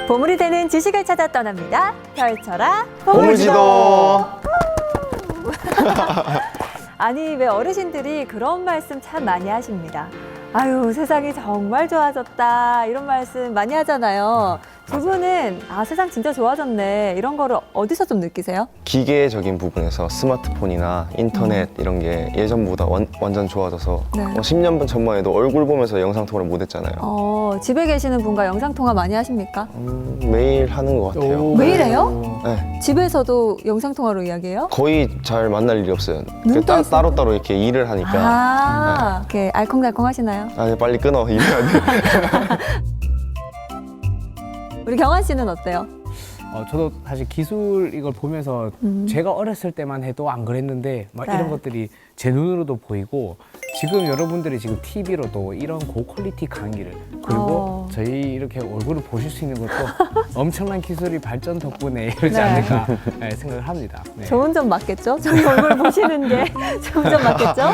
보물이 되는 지식을 찾아 떠납니다. 펼쳐라 보물지도. 아니, 왜 어르신들이 그런 말씀 참 많이 하십니다. 아유, 세상이 정말 좋아졌다 이런 말씀 많이 하잖아요. 두 분은 세상 진짜 좋아졌네 이런 거를 어디서 좀 느끼세요? 기계적인 부분에서 스마트폰이나 인터넷 이런 게 예전보다 완전 좋아져서 네. 10년 전만 해도 얼굴 보면서 영상통화를 못 했잖아요. 집에 계시는 분과 영상통화 많이 하십니까? 매일 하는 것 같아요. 매일 해요? 네. 집에서도 영상통화로 이야기해요? 거의 잘 만날 일이 없어요. 눈 떠 있어요? 따로따로 이렇게 일을 하니까. 이렇게 알콩달콩 하시나요? 빨리 끊어. 일해야 돼. 우리 경환 씨는 어때요? 저도 사실 기술 이걸 보면서 제가 어렸을 때만 해도 안 그랬는데 막 네. 이런 것들이 제 눈으로도 보이고 지금 여러분들이 지금 TV로도 이런 고퀄리티 강의를 그리고 저희 이렇게 얼굴을 보실 수 있는 것도 엄청난 기술이 발전 덕분에 이러지 네. 않을까 생각을 합니다. 네. 좋은 점 맞겠죠? 저희 얼굴 보시는 게 좋은 점 맞겠죠?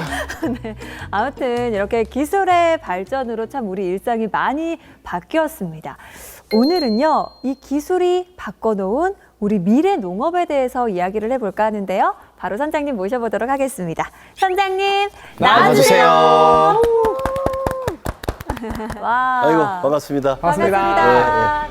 네. 아무튼 이렇게 기술의 발전으로 참 우리 일상이 많이 바뀌었습니다. 오늘은요, 이 기술이 바꿔놓은 우리 미래 농업에 대해서 이야기를 해볼까 하는데요. 바로 선장님 모셔보도록 하겠습니다. 선장님, 나와주세요. 와. 아이고 반갑습니다. 반갑습니다.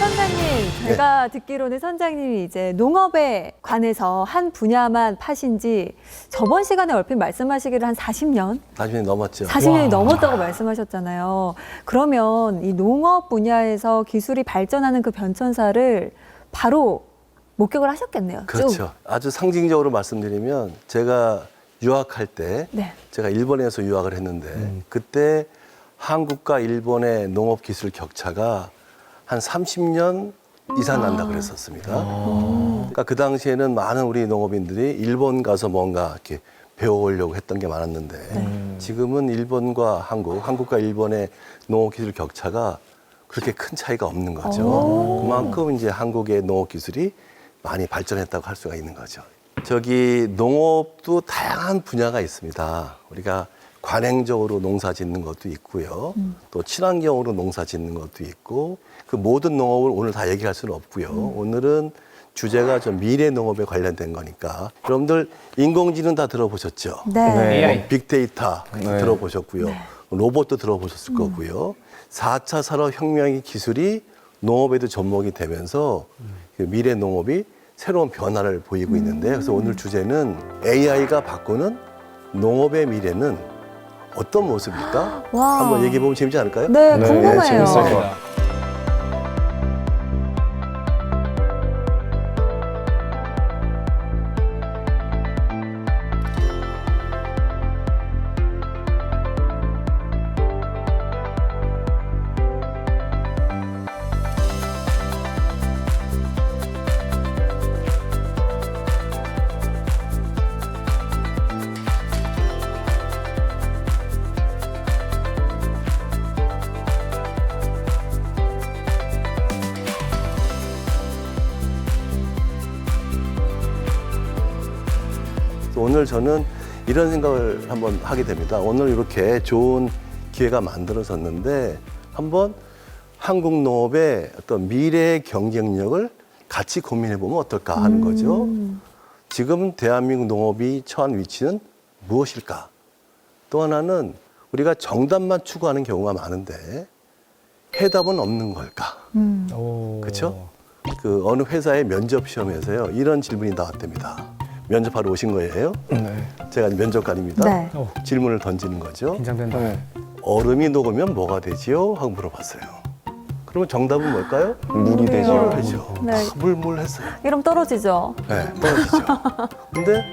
선장님, 제가 듣기로는 선장님이 이제 농업에 관해서 한 분야만 파신 지 저번 시간에 얼핏 말씀하시기를 한 40년? 40년이 넘었죠. 40년이 넘었다고 말씀하셨잖아요. 그러면 이 농업 분야에서 기술이 발전하는 그 변천사를 바로 목격을 하셨겠네요. 쭉. 그렇죠. 아주 상징적으로 말씀드리면 제가 유학할 때 네. 제가 일본에서 유학을 했는데 그때 한국과 일본의 농업 기술 격차가 한 30년 이상 난다 그랬었습니다. 그러니까 그 당시에는 많은 우리 농업인들이 일본 가서 뭔가 이렇게 배워오려고 했던 게 많았는데 지금은 일본과 한국과 일본의 농업 기술 격차가 그렇게 큰 차이가 없는 거죠. 그만큼 이제 한국의 농업 기술이 많이 발전했다고 할 수가 있는 거죠. 저기 농업도 다양한 분야가 있습니다. 우리가 관행적으로 농사 짓는 것도 있고요. 또 친환경으로 농사 짓는 것도 있고 그 모든 농업을 오늘 다 얘기할 수는 없고요. 오늘은 주제가 좀 미래 농업에 관련된 거니까 여러분들 인공지능 다 들어보셨죠? 네. AI. 빅데이터 네. 들어보셨고요. 로봇도 들어보셨을 거고요. 4차 산업혁명의 기술이 농업에도 접목이 되면서 그 미래 농업이 새로운 변화를 보이고 있는데 그래서 오늘 주제는 AI가 바꾸는 농업의 미래는 어떤 모습일까? 와. 한번 얘기해 보면 재밌지 않을까요? 네, 네, 궁금해요. 재밌어요. 오늘 저는 이런 생각을 한번 하게 됩니다. 오늘 이렇게 좋은 기회가 만들어졌는데 한번 한국 농업의 어떤 미래의 경쟁력을 같이 고민해 보면 어떨까 하는 거죠. 지금 대한민국 농업이 처한 위치는 무엇일까? 또 하나는 우리가 정답만 추구하는 경우가 많은데 해답은 없는 걸까? 그렇죠? 그 어느 회사의 면접 시험에서요 이런 질문이 나왔답니다. 면접하러 오신 거예요. 네. 제가 면접관입니다. 네. 질문을 던지는 거죠. 긴장된다. 얼음이 녹으면 뭐가 되지요? 하고 물어봤어요. 그러면 정답은 뭘까요? 물이 되죠. 그렇죠. 네. 물했어요. 이러면 떨어지죠. 네, 떨어지죠. 근데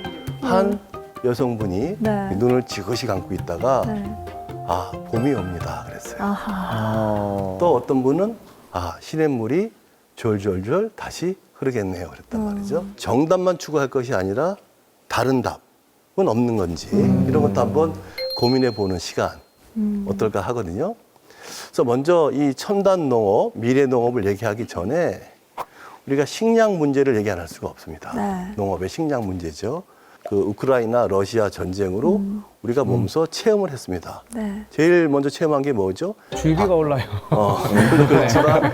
한 여성분이 네. 눈을 지그시 감고 있다가 네. 아, 봄이 옵니다. 그랬어요. 아하. 또 어떤 분은 아, 시냇물이 졸졸졸 다시 흐르겠네요. 그랬단 말이죠. 정답만 추구할 것이 아니라 다른 답은 없는 건지 이런 것도 한번 고민해 보는 시간 어떨까 하거든요. 그래서 먼저 이 첨단 농업, 미래 농업을 얘기하기 전에 우리가 식량 문제를 얘기 안 할 수가 없습니다. 네. 농업의 식량 문제죠. 그 우크라이나 러시아 전쟁으로 우리가 몸소 체험을 했습니다. 네. 제일 먼저 체험한 게 뭐죠? 주유비가 올라요. 그렇지만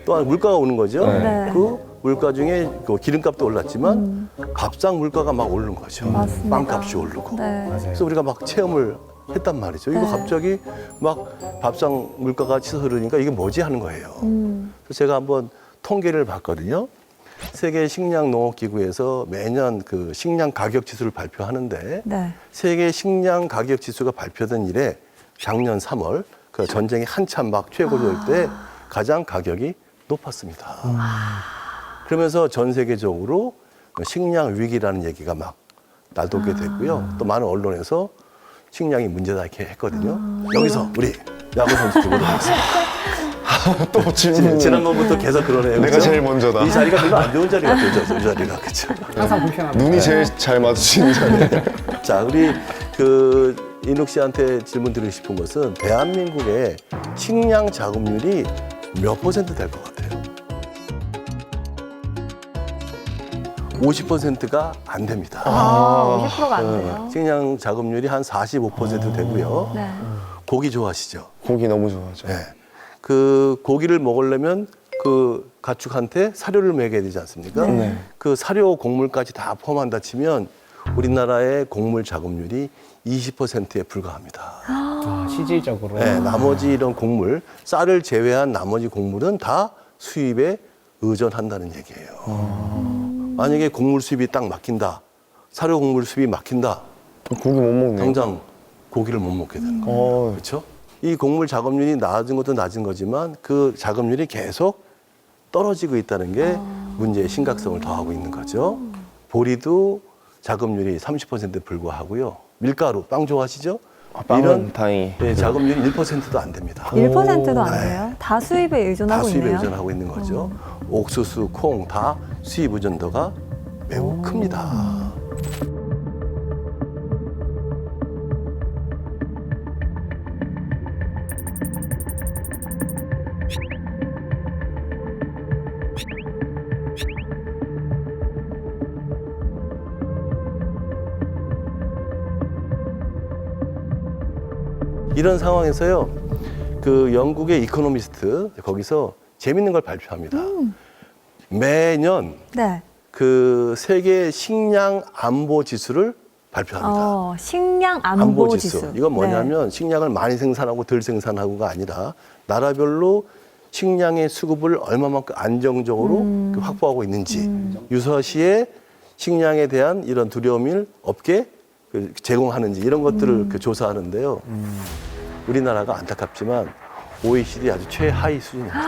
또한 물가가 오는 거죠. 네. 그 물가 중에 그 기름값도 올랐지만 밥상 물가가 막 오르는 거죠. 맞습니다. 빵값이 오르고. 네. 그래서 우리가 막 체험을 했단 말이죠. 이거 네. 갑자기 막 밥상 물가가 치솟으니까 이게 뭐지 하는 거예요. 그래서 제가 한번 통계를 봤거든요. 세계 식량 농업 기구에서 매년 그 식량 가격 지수를 발표하는데 네. 세계 식량 가격 지수가 발표된 이래 작년 3월 그 전쟁이 한참 막 최고일 때 가장 가격이 높았습니다. 그러면서 전 세계적으로 식량 위기라는 얘기가 막 날돌게 됐고요. 또 많은 언론에서 식량이 문제다 이렇게 했거든요. 여기서 우리 야구 선수 쪽으로 가겠습니다. 또 질문. 지난번부터 계속 그러네요. 내가 그죠? 제일 먼저다. 이 자리가 별로 안 좋은 자리 같아요. 이 자리가. 그렇죠. 항상 불편합니다. 눈이 제일 잘 마주치는 자리. 자, 우리 그 인욱 씨한테 질문 드리고 싶은 것은 대한민국의 식량 자급률이 몇 퍼센트 될 것 같아요? 50%가 안 됩니다. 50%가 안 돼요. 식량 자급률이 한 45% 되고요. 네. 고기 좋아하시죠? 고기 너무 좋아하죠. 네. 그 고기를 먹으려면 그 가축한테 사료를 먹여야 되지 않습니까? 네. 그 사료 곡물까지 다 포함한다 치면 우리나라의 곡물 자급률이 20%에 불과합니다. 아, 실질적으로. 네, 나머지 이런 곡물, 쌀을 제외한 나머지 곡물은 다 수입에 의존한다는 얘기예요. 만약에 곡물 수입이 딱 막힌다, 사료 곡물 수입이 막힌다, 고기 못 먹네요. 당장 고기를 못 먹게 되는 거예요. 그렇죠? 이 곡물 자급률이 낮은 것도 낮은 거지만 그 자급률이 계속 떨어지고 있다는 게 문제의 심각성을 더하고 있는 거죠. 보리도 자급률이 30%에 불과하고요. 밀가루, 빵 좋아하시죠? 빵은 다행히. 예, 자급률이 1%도 안 됩니다. 1%도 안 돼요. 다 수입에 다 의존하고 수입에 있네요. 의존하고 있는 거죠. 옥수수, 콩 다 수입 의존도가 매우 큽니다. 이런 상황에서요, 그 영국의 이코노미스트 거기서 재밌는 걸 발표합니다. 매년 네. 그 세계 식량 안보 지수를 발표합니다. 식량 안보 지수. 이건 뭐냐면 식량을 많이 생산하고 덜 생산하고가 아니라 나라별로 식량의 수급을 얼마만큼 안정적으로 그 확보하고 있는지 유사시에 식량에 대한 이런 두려움을 없게 그 제공하는지 이런 것들을 그 조사하는데요. 우리나라가 안타깝지만 OECD 아주 최하위 수준입니다.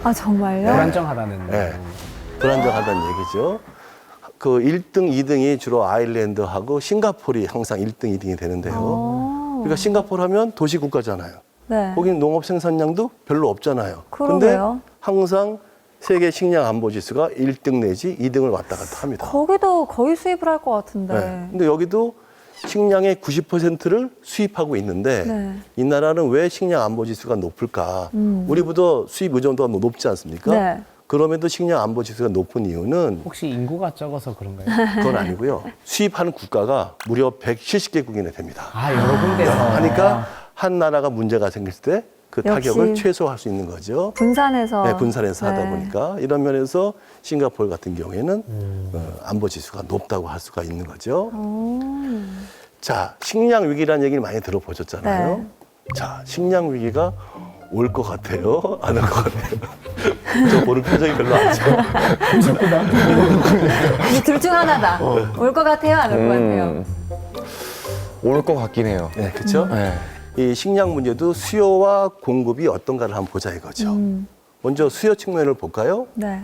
아, 정말요? 불안정하다는. 네. 불안정하다는 얘기죠. 그 1등, 2등이 주로 아일랜드하고 싱가포르이 항상 1등, 2등이 되는데요. 그러니까 싱가포르 하면 도시국가잖아요. 네. 거기는 농업 생산량도 별로 없잖아요. 근데 그러게요. 항상 세계 식량 안보 지수가 1등 내지 2등을 왔다 갔다 합니다. 거기도 거의 수입을 할 것 같은데. 네. 근데 여기도 식량의 90%를 수입하고 있는데 네. 이 나라는 왜 식량 안보 지수가 높을까? 우리보다 수입 의존도가 높지 않습니까? 네. 그럼에도 식량 안보 지수가 높은 이유는 혹시 인구가 적어서 그런가요? 그건 아니고요. 수입하는 국가가 무려 170개국이나 됩니다. 아, 여러 군데서. 하니까 한 나라가 문제가 생길 때 그 역시. 타격을 최소화할 수 있는 거죠. 분산해서. 네, 분산해서 하다 네. 보니까 이런 면에서 싱가포르 같은 경우에는 안보 지수가 높다고 할 수가 있는 거죠. 자, 식량 위기라는 얘기를 많이 들어보셨잖아요. 네. 자, 식량 위기가 올 것 같아요? 안 올 것 같아요? 저 보는 표정이 별로 안 좋아요. 둘 중 하나다. 올 것 같아요? 안 올 것 같아요? 올 것 같긴 해요. 네, 그렇죠? 네. 이 식량 문제도 수요와 공급이 어떤가를 한번 보자 이거죠. 먼저 수요 측면을 볼까요? 네.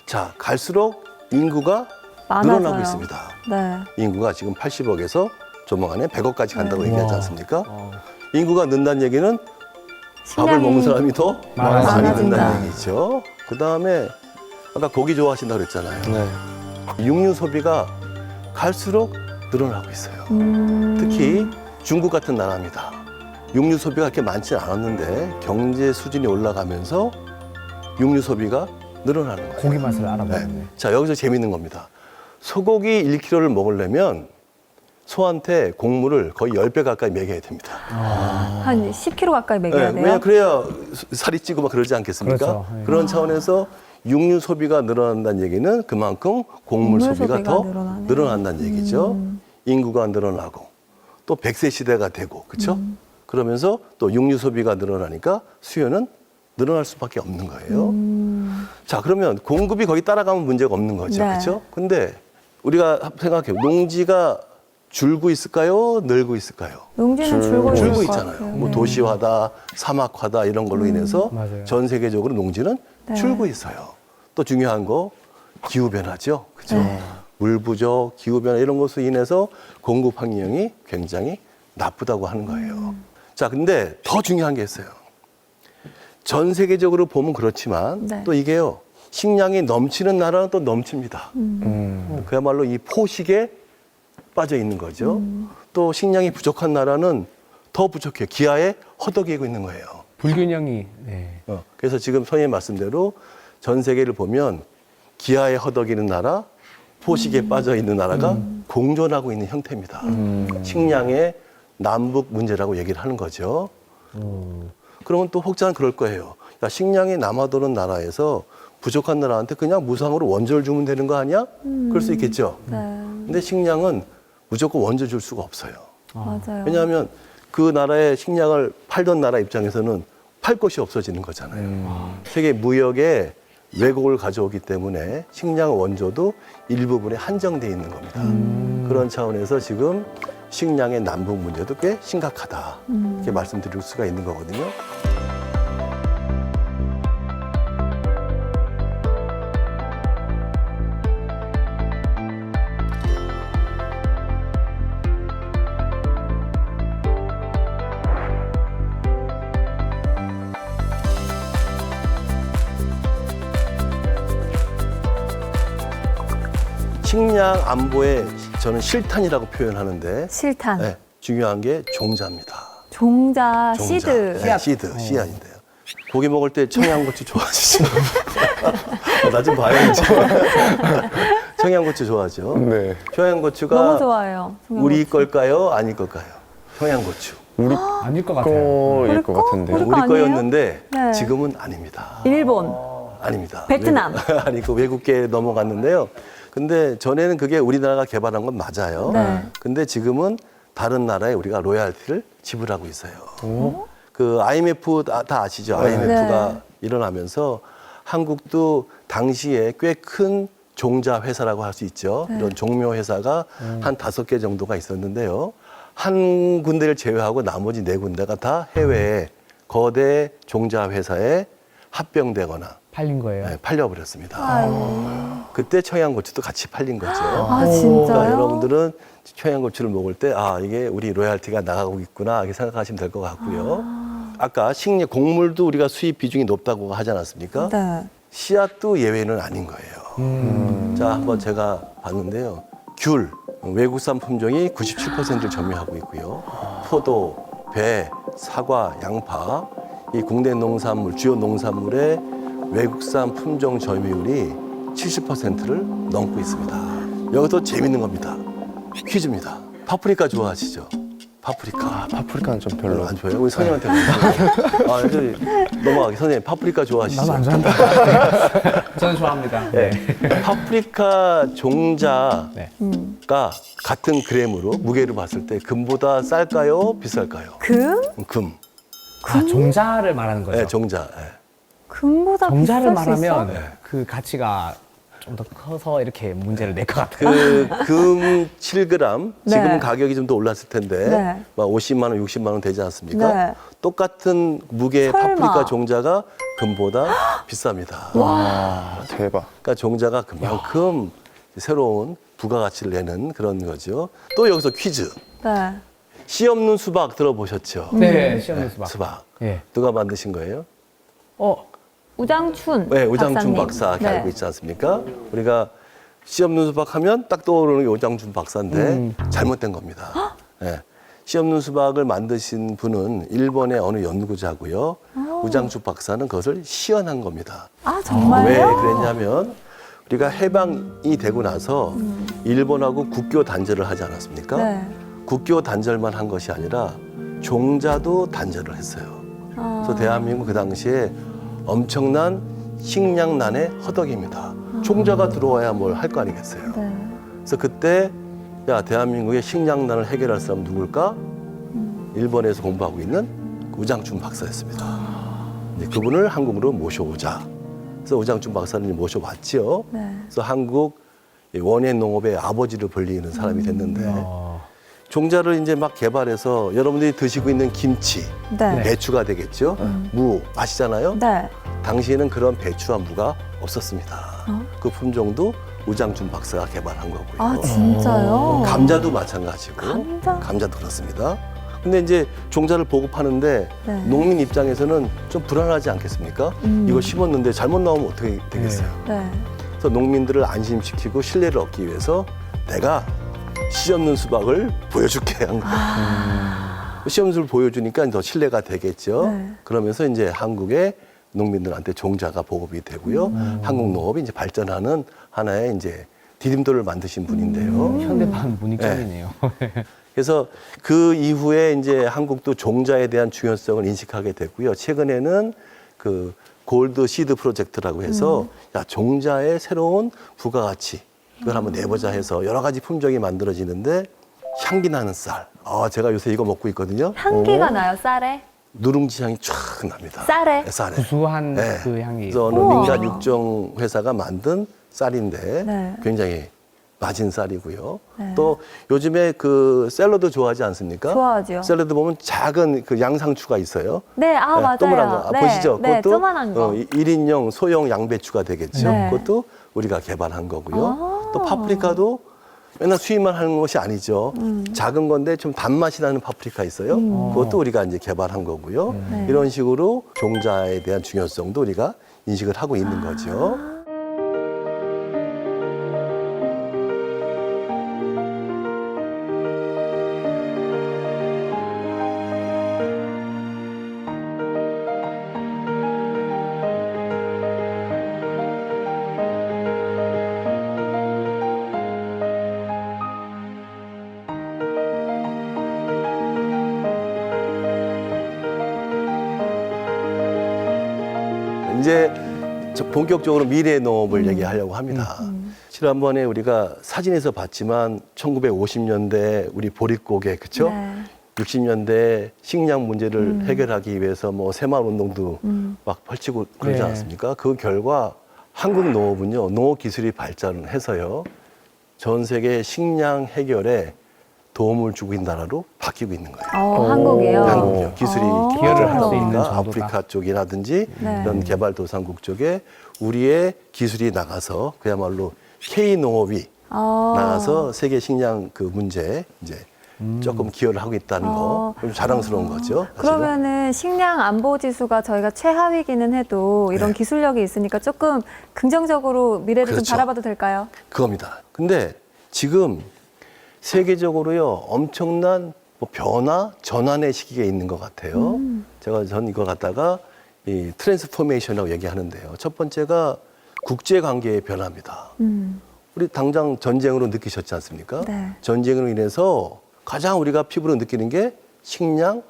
자, 갈수록 인구가 많아져요. 늘어나고 있습니다. 네. 인구가 지금 80억에서 조만간에 100억까지 간다고 네. 얘기하지 않습니까? 인구가 는다는 얘기는 밥을 식량이 먹는 사람이 더 많이 많아진다. 는다는 얘기죠. 그 다음에 아까 고기 좋아하신다고 그랬잖아요. 네. 육류 소비가 갈수록 늘어나고 있어요. 특히 중국 같은 나라입니다. 육류 소비가 그렇게 많지 않았는데 경제 수준이 올라가면서 육류 소비가 늘어나는 거예요. 고기 맛을 네. 알아보네. 자, 여기서 재밌는 겁니다. 소고기 1kg를 먹으려면 소한테 곡물을 거의 10배 가까이 먹여야 됩니다. 한 10kg 가까이 먹여야 돼요? 왜냐 그래야 살이 찌고 막 그러지 않겠습니까? 그렇죠. 네. 그런 차원에서 육류 소비가 늘어난다는 얘기는 그만큼 곡물 소비가 더 늘어난다는 얘기죠. 인구가 늘어나고 또 100세 시대가 되고 그렇죠? 그러면서 또 육류 소비가 늘어나니까 수요는 늘어날 수밖에 없는 거예요. 자, 그러면 공급이 거기 따라가면 문제가 없는 거죠. 네. 그렇죠? 근데 우리가 생각해요. 농지가 줄고 있을까요? 늘고 있을까요? 농지는 줄고 있을 줄고 것 있잖아요. 같아요. 뭐 네. 도시화다, 사막화다 이런 걸로 인해서 맞아요. 전 세계적으로 농지는 네. 줄고 있어요. 또 중요한 거 기후 변화죠. 그죠? 네. 물 부족, 기후 변화 이런 것으로 인해서 공급 환경이 굉장히 나쁘다고 하는 거예요. 자, 근데 더 중요한 게 있어요. 전 세계적으로 보면 그렇지만 네. 또 이게요. 식량이 넘치는 나라는 또 넘칩니다. 그야말로 이 포식에 빠져 있는 거죠. 또 식량이 부족한 나라는 더 부족해요. 기아에 허덕이고 있는 거예요. 불균형이 네. 그래서 지금 선생님 말씀대로 전 세계를 보면 기아에 허덕이는 나라, 포식에 빠져 있는 나라가 공존하고 있는 형태입니다. 식량의 남북 문제라고 얘기를 하는 거죠. 그러면 또 혹자는 그럴 거예요. 야, 식량이 남아도는 나라에서 부족한 나라한테 그냥 무상으로 원조를 주면 되는 거 아니야? 그럴 수 있겠죠. 네. 근데 식량은 무조건 원조 줄 수가 없어요. 맞아요. 왜냐하면 그 나라의 식량을 팔던 나라 입장에서는 팔 곳이 없어지는 거잖아요. 세계 무역에 왜곡을 가져오기 때문에 식량 원조도 일부분에 한정돼 있는 겁니다. 그런 차원에서 지금 식량의 남북 문제도 꽤 심각하다. 이렇게 말씀드릴 수가 있는 거거든요. 식량 안보의 저는 실탄이라고 표현하는데 실탄, 네, 중요한 게 종자입니다. 종자, 종자. 씨드. 네, 씨드, 씨앗인데요. 고기 먹을 때 청양고추 좋아하시죠? 나 좀 봐요, 이제. 청양고추 좋아하죠? 네. 청양고추가 너무 좋아요. 우리 걸까요? 아닐 걸까요? 청양고추. 우리 아닐 것 같아요. 거일 것 같은데요. 우리 우리 거 아니에요? 거였는데 네. 지금은 아닙니다. 일본. 아닙니다. 베트남. 아니고 외국계에 넘어갔는데요. 근데 전에는 그게 우리나라가 개발한 건 맞아요. 네. 근데 지금은 다른 나라에 우리가 로얄티를 지불하고 있어요. 그 IMF 다 아시죠? IMF가 네. 일어나면서 한국도 당시에 꽤 큰 종자 회사라고 할 수 있죠. 네. 이런 종묘 회사가 한 5개 정도가 있었는데요. 한 군데를 제외하고 나머지 4군데가 다 해외에 거대 종자 회사에 합병되거나 팔린 거예요. 네, 팔려버렸습니다. 아이고. 그때 청양고추도 같이 팔린 거죠. 아, 그러니까 진짜요? 여러분들은 청양고추를 먹을 때, 아, 이게 우리 로얄티가 나가고 있구나, 이렇게 생각하시면 될 것 같고요. 아까 식량, 곡물도 우리가 수입 비중이 높다고 하지 않았습니까? 네. 씨앗도 예외는 아닌 거예요. 자, 한번 제가 봤는데요. 귤, 외국산 품종이 97%를 점유하고 있고요. 포도, 배, 사과, 양파, 이 국내 농산물, 주요 농산물의 외국산 품종 점유율이 70%를 넘고 있습니다. 여기서 재밌는 겁니다. 퀴즈입니다. 파프리카 좋아하시죠? 파프리카. 파프리카는 좀 별로. 안 좋아해요? 우리 선생님한테 물어보세요. 아, 이제 넘어가게. 선생님, 파프리카 좋아하시죠? 나도 안 좋아합니다. 저는 좋아합니다. 네. 파프리카 종자가 네. 같은 그램으로 무게를 봤을 때 금보다 쌀까요? 비쌀까요? 금? 아, 종자를 말하는 거죠. 네, 종자. 네. 금보다 종자를 비쌀 수 말하면 있어? 그 가치가 좀 더 커서 이렇게 문제를 낼 것 같아요. 그 금 7g 네. 지금은 가격이 좀 더 올랐을 텐데 네. 막 50만 원, 60만 원 되지 않습니까? 네. 똑같은 무게의 설마. 파프리카 종자가 금보다 비쌉니다. 와, 대박. 그러니까 종자가 그만큼 새로운 부가가치를 내는 그런 거죠. 또 여기서 퀴즈. 네. 씨 없는 수박 들어보셨죠? 네, 시험의 수박. 수박. 예. 누가 만드신 거예요? 우장춘. 네, 우장춘 박사님. 박사 네. 알고 있지 않습니까? 우리가 씨 없는 수박 하면 딱 떠오르는 게 우장춘 박사인데 잘못된 겁니다. 네. 씨 없는 수박을 만드신 분은 일본의 어느 연구자고요. 우장춘 박사는 그것을 시연한 겁니다. 아, 정말요? 왜 그랬냐면 우리가 해방이 되고 나서 일본하고 국교 단절을 하지 않았습니까? 네. 국교 단절만 한 것이 아니라 종자도 단절을 했어요. 그래서 대한민국 그 당시에 엄청난 식량난의 허덕입니다. 종자가 들어와야 뭘 할 거 아니겠어요. 네. 그래서 그때 야 대한민국의 식량난을 해결할 사람 누굴까? 일본에서 공부하고 있는 우장춘 박사였습니다. 이제 그분을 한국으로 모셔오자. 그래서 우장춘 박사를 모셔왔죠. 네. 그래서 한국 원예 농업의 아버지로 불리는 사람이 됐는데 어, 종자를 이제 막 개발해서 여러분들이 드시고 있는 김치, 네. 배추가 되겠죠. 무 아시잖아요. 네. 당시에는 그런 배추와 무가 없었습니다. 그 품종도 우장춘 박사가 개발한 거고요. 아, 진짜요? 감자도 마찬가지고 감자? 감자도 그렇습니다. 근데 이제 종자를 보급하는데 네. 농민 입장에서는 좀 불안하지 않겠습니까? 이거 심었는데 잘못 나오면 어떻게 되겠어요? 네. 그래서 농민들을 안심시키고 신뢰를 얻기 위해서 내가 씨 없는 수박을 보여줄게 한 거예요. 씨 없는 수박을 보여주니까 더 신뢰가 되겠죠. 네. 그러면서 이제 한국의 농민들한테 종자가 보급이 되고요. 한국 농업이 이제 발전하는 하나의 이제 디딤돌을 만드신 분인데요. 현대판 문익점이네요. 그래서 그 이후에 이제 한국도 종자에 대한 중요성을 인식하게 됐고요. 최근에는 그 골드 시드 프로젝트라고 해서 야, 종자의 새로운 부가가치 그걸 한번 내보자 해서 여러 가지 품종이 만들어지는데 향기 나는 쌀. 제가 요새 이거 먹고 있거든요. 향기가 나요, 쌀에? 누룽지 향이 쫙 납니다. 쌀에? 네, 쌀에. 구수한 네. 그 향이. 그래서 어느 우와. 민간 육종 회사가 만든 쌀인데 네. 굉장히 맞은 쌀이고요. 네. 또 요즘에 그 샐러드 좋아하지 않습니까? 좋아하죠. 샐러드 보면 작은 그 양상추가 있어요. 네, 아, 네, 맞아요. 동그란 거. 네, 보시죠? 네, 그것도 조그만한 거. 1인용 소형 양배추가 되겠죠. 네. 그것도 우리가 개발한 거고요. 아. 또 파프리카도 맨날 수입만 하는 것이 아니죠. 작은 건데 좀 단맛이 나는 파프리카 있어요. 그것도 우리가 이제 개발한 거고요. 네. 이런 식으로 종자에 대한 중요성도 우리가 인식을 하고 있는 거죠. 이제 본격적으로 미래 농업을 얘기하려고 합니다. 지난번에 우리가 사진에서 봤지만 1950년대 우리 보릿고개 그쵸? 네. 60년대 식량 문제를 해결하기 위해서 뭐 새마을 운동도 막 펼치고 그러지 네. 않습니까? 그 결과 한국 농업은요, 농업 기술이 발전해서요, 전 세계 식량 해결에 도움을 주고 있는 나라로 바뀌고 있는 거예요. 한국이요? 한국이요. 기술이 기여를 할수 있는 그러니까 정도다. 아프리카 쪽이라든지 네. 이런 개발도상국 쪽에 우리의 기술이 나가서 그야말로 K 농업이 나가서 세계 식량 그 문제에 이제 조금 기여를 하고 있다는 거 좀 자랑스러운 거죠. 사실은. 그러면은 식량 안보 지수가 저희가 최하위기는 해도 이런 네. 기술력이 있으니까 조금 긍정적으로 미래를 좀 그렇죠. 바라봐도 될까요? 그겁니다. 근데 지금 세계적으로요 엄청난 뭐 변화, 전환의 시기가 있는 것 같아요. 전 이걸 갖다가 이 트랜스포메이션이라고 얘기하는데요. 첫 번째가 국제 관계의 변화입니다. 우리 당장 전쟁으로 느끼셨지 않습니까? 네. 전쟁으로 인해서 가장 우리가 피부로 느끼는 게 식량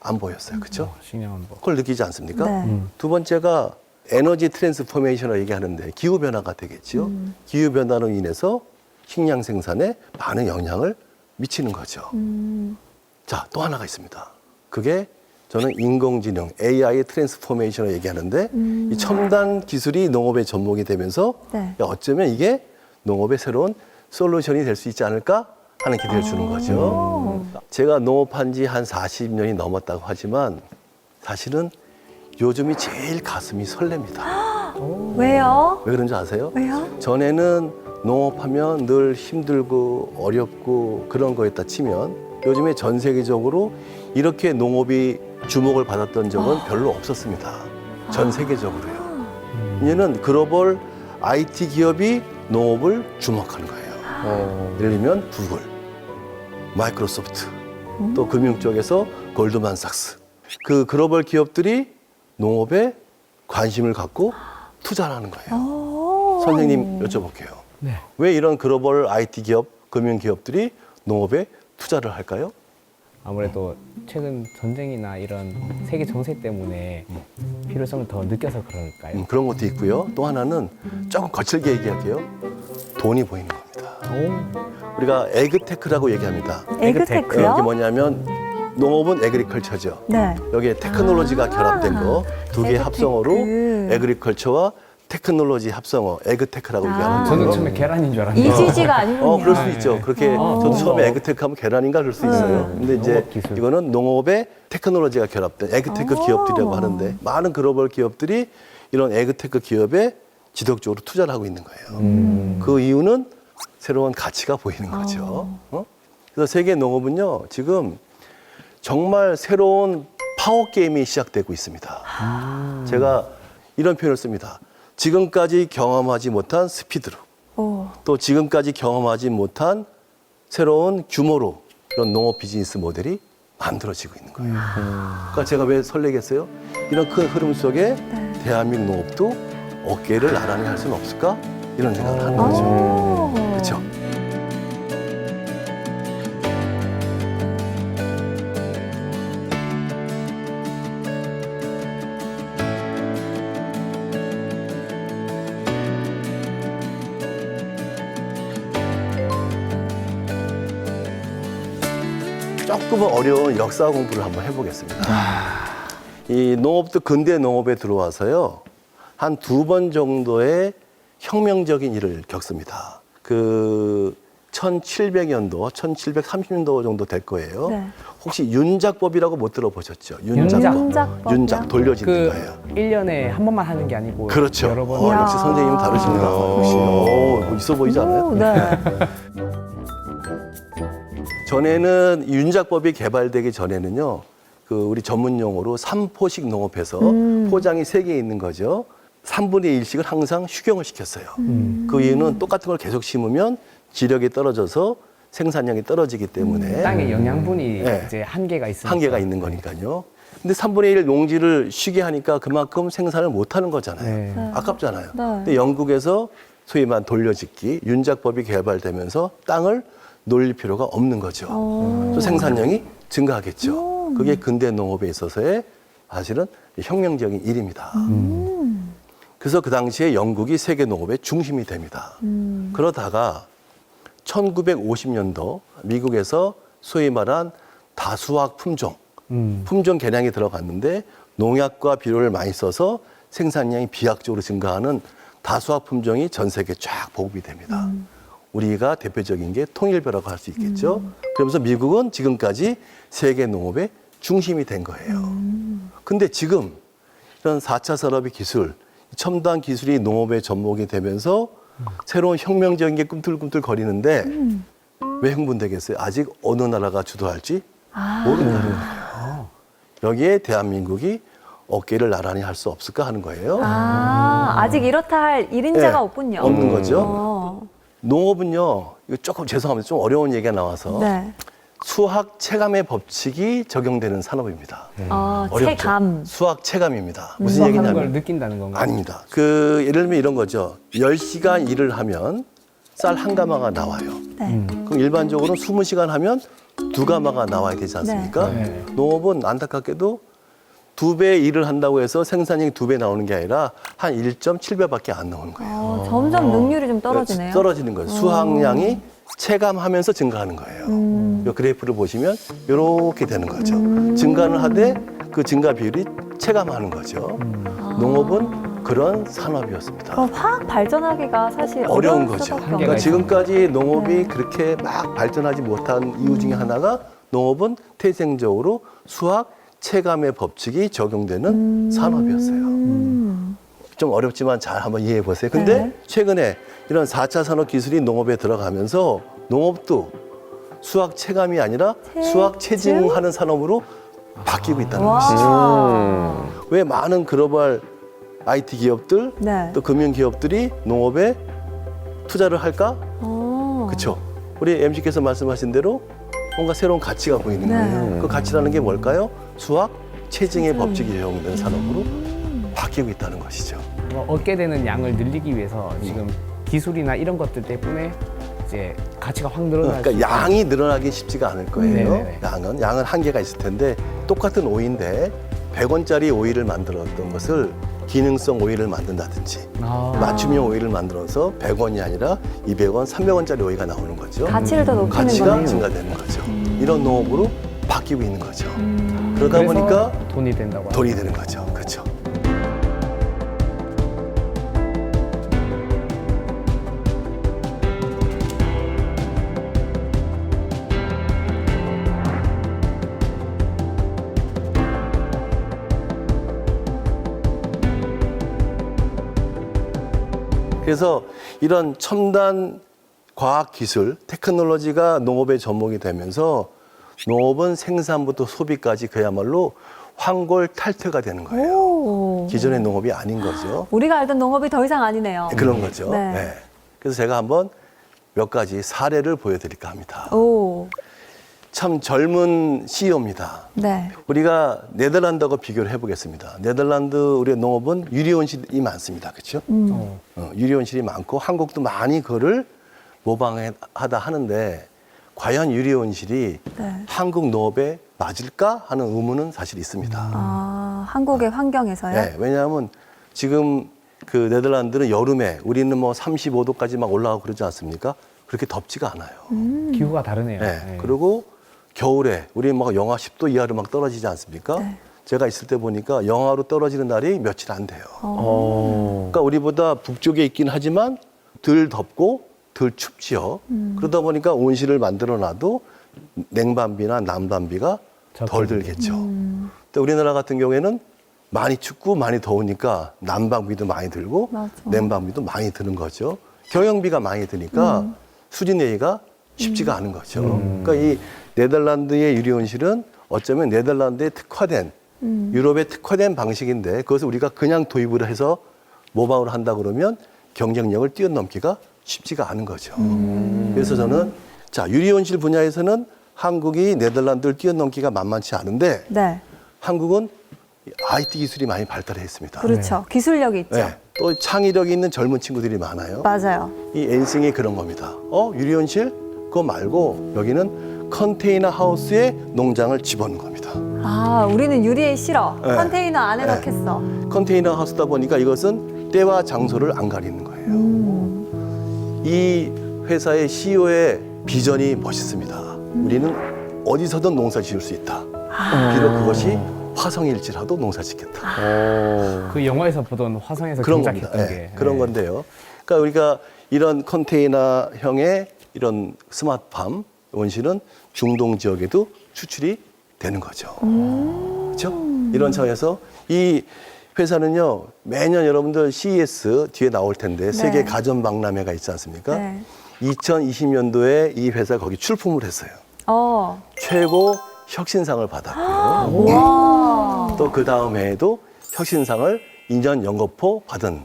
안보였어요. 그렇죠? 식량 안보. 그걸 느끼지 않습니까? 네. 두 번째가 에너지 트랜스포메이션이라고 얘기하는데 기후 변화가 되겠죠. 기후 변화로 인해서 식량 생산에 많은 영향을 미치는 거죠. 자, 또 하나가 있습니다. 그게 저는 인공지능, AI 트랜스포메이션을 얘기하는데 이 첨단 기술이 농업의 접목이 되면서 네. 야, 어쩌면 이게 농업의 새로운 솔루션이 될 수 있지 않을까 하는 기대를 주는 거죠. 제가 농업한 지 한 40년이 넘었다고 하지만 사실은 요즘이 제일 가슴이 설렙니다. 왜요? 왜 그런지 아세요? 왜요? 전에는 농업하면 늘 힘들고 어렵고 그런 거였다 치면 요즘에 전 세계적으로 이렇게 농업이 주목을 받았던 적은 별로 없었습니다. 전 세계적으로요. 이제는 글로벌 IT 기업이 농업을 주목하는 거예요. 예를 들면 구글, 마이크로소프트, 또 금융 쪽에서 골드만삭스. 그 글로벌 기업들이 농업에 관심을 갖고 투자를 하는 거예요. 선생님 여쭤볼게요. 네. 왜 이런 글로벌 IT 기업, 금융 기업들이 농업에 투자를 할까요? 아무래도 최근 전쟁이나 이런 세계 정세 때문에 필요성을 더 느껴서 그럴까요? 그런 것도 있고요. 또 하나는 조금 거칠게 얘기할게요. 돈이 보이는 겁니다. 우리가 에그테크라고 얘기합니다. 에그테크요? 이게 뭐냐면 농업은 에그리컬처죠. 네. 여기에 테크놀로지가 결합된 거 두 개 에그테크. 합성어로 에그리컬처와 테크놀로지 합성어 에그테크라고 얘기하는 거예요. 저는 처음에 계란인 줄 알았는데. 이지지가 아니군요. 그럴 수 있죠. 그렇게 저도 처음에 에그테크 하면 계란인가 그럴 수 있어요. 근데 이제 농업 기술. 이거는 농업에 테크놀로지가 결합된 에그테크 기업들이라고 하는데 많은 글로벌 기업들이 이런 에그테크 기업에 지속적으로 투자를 하고 있는 거예요. 그 이유는 새로운 가치가 보이는 거죠. 그래서 세계 농업은요, 지금 정말 새로운 파워 게임이 시작되고 있습니다. 제가 이런 표현을 씁니다. 지금까지 경험하지 못한 스피드로, 오. 또 지금까지 경험하지 못한 새로운 규모로 이런 농업 비즈니스 모델이 만들어지고 있는 거예요. 그러니까 제가 왜 설레겠어요? 이런 큰 흐름 속에 대한민국 농업도 어깨를 나란히 할 수는 없을까? 이런 생각을 하는 거죠. 오. 그렇죠? 조금은 어려운 역사 공부를 한번 해보겠습니다. 이 농업도 근대 농업에 들어와서요, 한 2번 정도의 혁명적인 일을 겪습니다. 그 1700년도, 1730년도 정도 될 거예요. 네. 혹시 윤작법이라고 못 들어보셨죠? 윤작법이요? 윤작 돌려짓는 그 거예요. 1년에 한 번만 하는 게 아니고 그렇죠. 여러 번. 이야. 역시 선생님은 다르십니다. 역시 뭐 있어 보이지 않아요? 오, 네. 전에는 이 윤작법이 개발되기 전에는요, 그 우리 전문 용어로 삼포식 농업에서 포장이 3개 있는 거죠. 3분의 1씩을 항상 휴경을 시켰어요. 그 이유는 똑같은 걸 계속 심으면 지력이 떨어져서 생산량이 떨어지기 때문에 땅에 영양분이 네. 이제 한계가 있으니까. 한계가 있는 거니까요. 근데 3분의 1 농지를 쉬게 하니까 그만큼 생산을 못 하는 거잖아요. 네. 아깝잖아요. 네. 근데 영국에서 소위 말 돌려짓기, 윤작법이 개발되면서 땅을 놀릴 필요가 없는 거죠. 또 생산량이 증가하겠죠. 그게 근대 농업에 있어서의 사실은 혁명적인 일입니다. 그래서 그 당시에 영국이 세계 농업의 중심이 됩니다. 그러다가 1950년도 미국에서 소위 말한 다수학 품종, 품종 개량이 들어갔는데 농약과 비료를 많이 써서 생산량이 비약적으로 증가하는 다수학 품종이 전 세계에 쫙 보급이 됩니다. 우리가 대표적인 게 통일벼라고 할 수 있겠죠. 그러면서 미국은 지금까지 세계 농업의 중심이 된 거예요. 근데 지금 이런 4차 산업의 기술, 첨단 기술이 농업에 접목이 되면서 새로운 혁명적인 게 꿈틀꿈틀 거리는데 왜 흥분되겠어요? 아직 어느 나라가 주도할지 모른다는 거예요. 여기에 대한민국이 어깨를 나란히 할 수 없을까 하는 거예요. 아직 이렇다 할 일인자가 네, 없군요. 없는 거죠. 어. 농업은요, 이거 조금 죄송합니다. 좀 어려운 얘기가 나와서 네. 수학 체감의 법칙이 적용되는 산업입니다. 어렵죠? 체감. 수학 체감입니다. 무슨 수학하는 걸 얘기냐면 느낀다는 건가요? 아닙니다. 그 예를 들면 이런 거죠. 10시간 일을 하면 쌀 한 가마가 나와요. 네. 그럼 일반적으로 20시간 하면 2가마가 나와야 되지 않습니까? 네. 농업은 안타깝게도 2배 일을 한다고 해서 생산량이 2배 나오는 게 아니라 한 1.7배밖에 안 나오는 거예요. 점점 능률이 좀 떨어지네요. 떨어지는 거예요. 수확량이 체감하면서 증가하는 거예요. 이 그래프를 보시면 이렇게 되는 거죠. 증가는 하되 그 증가 비율이 체감하는 거죠. 농업은 그런 산업이었습니다. 그럼 화학 발전하기가 사실 어려운 어려울 거죠. 수밖에 한계가 그러니까 없네요. 지금까지 농업이 그렇게 막 발전하지 못한 이유 중에 하나가 농업은 태생적으로 수학 체감의 법칙이 적용되는 산업이었어요. 좀 어렵지만 잘 한번 이해해 보세요. 근데 네. 최근에 이런 4차 산업 기술이 농업에 들어가면서 농업도 수학 체감이 아니라 수학 체증하는 산업으로 바뀌고 있다는 것이죠. 왜 많은 글로벌 IT 기업들 네. 또 금융 기업들이 농업에 투자를 할까? 어. 그렇죠. 우리 MC께서 말씀하신 대로 뭔가 새로운 가치가 보이는 네. 거예요. 그 가치라는 게 뭘까요? 수학, 체증의 법칙이 적용된 산업으로 바뀌고 있다는 것이죠. 얻게 되는 양을 늘리기 위해서 지금 기술이나 이런 것들 때문에 이제 가치가 확 늘어날 수 그러니까 있다. 양이 늘어나기 쉽지가 않을 거예요. 네네네. 양은 한계가 있을 텐데 똑같은 오이인데 100원짜리 오이를 만들었던 것을 기능성 오이를 만든다든지 맞춤형 오이를 만들어서 100원이 아니라 200원, 300원짜리 오이가 나오는 거죠. 가치를 더 높이는 가치가 거네요. 증가되는 거죠. 이런 농업으로 바뀌고 있는 거죠. 그러다 그래서 보니까 돈이 된다고 돈이 되는 거죠. 그렇죠. 그래서 이런 첨단 과학 기술, 테크놀로지가 농업의 접목이 되면서 농업은 생산부터 소비까지 그야말로 황골탈퇴가 되는 거예요. 오. 기존의 농업이 아닌 거죠. 우리가 알던 농업이 더 이상 아니네요. 그런 거죠. 네. 네. 그래서 제가 한번 몇 가지 사례를 보여드릴까 합니다. 오. 참 젊은 CEO입니다. 네. 우리가 네덜란드하고 비교를 해보겠습니다. 네덜란드 우리의 농업은 유리온실이 많습니다. 그렇죠? 유리온실이 많고 한국도 많이 그거를 모방하다 하는데 과연 유리온실이 네. 한국 농업에 맞을까 하는 의문은 사실 있습니다. 아, 한국의 환경에서요? 네, 왜냐하면 지금 그 네덜란드는 여름에 우리는 뭐 35도까지 막 올라가고 그러지 않습니까? 그렇게 덥지가 않아요. 기후가 다르네요. 네. 네. 그리고 겨울에 우리 막 영하 10도 이하로 막 떨어지지 않습니까? 네. 제가 있을 때 보니까 영하로 떨어지는 날이 며칠 안 돼요. 어. 그러니까 우리보다 북쪽에 있긴 하지만 덜 덥고 덜 춥지요. 그러다 보니까 온실을 만들어 놔도 냉방비나 난방비가 덜 들겠죠. 근데 우리나라 같은 경우에는 많이 춥고 많이 더우니까 난방비도 많이 들고 맞아. 냉방비도 많이 드는 거죠. 경영비가 많이 드니까 수리내기가 쉽지가 않은 거죠. 그러니까 이 네덜란드의 유리온실은 어쩌면 네덜란드에 특화된 유럽에 특화된 방식인데 그것을 우리가 그냥 도입을 해서 모방을 한다 그러면 경쟁력을 뛰어넘기가 쉽지가 않은 거죠. 그래서 저는 자 유리온실 분야에서는 한국이 네덜란드를 뛰어넘기가 만만치 않은데 네. 한국은 IT 기술이 많이 발달해 있습니다. 그렇죠. 기술력이 있죠. 네. 또 창의력이 있는 젊은 친구들이 많아요. 맞아요. 이 엔싱이 그런 겁니다. 유리온실? 그거 말고 여기는 컨테이너 하우스에 농장을 집어넣는 겁니다. 아, 우리는 유리에 실어. 네. 컨테이너 안에 네. 넣겠어. 컨테이너 하우스다 보니까 이것은 때와 장소를 안 가리는 거예요. 이 회사의 CEO의 비전이 멋있습니다. 우리는 어디서든 농사 지을 수 있다. 비록 그것이 화성일지라도 농사 짓겠다. 그 영화에서 보던 화성에서 그런 겁니다. 경작했던 네, 게 그런 건데요. 그러니까 우리가 이런 컨테이너형의 이런 스마트팜 온실은 중동 지역에도 추출이 되는 거죠. 그렇죠? 이런 차원에서 이 회사는요 매년 여러분들 CES 뒤에 나올 텐데 세계 가전 박람회가 있지 않습니까? 네. 2020년도에 이 회사 거기 출품을 했어요. 최고 혁신상을 받았고요. 와. 또 그 다음 해에도 혁신상을 2년 연거푸 받은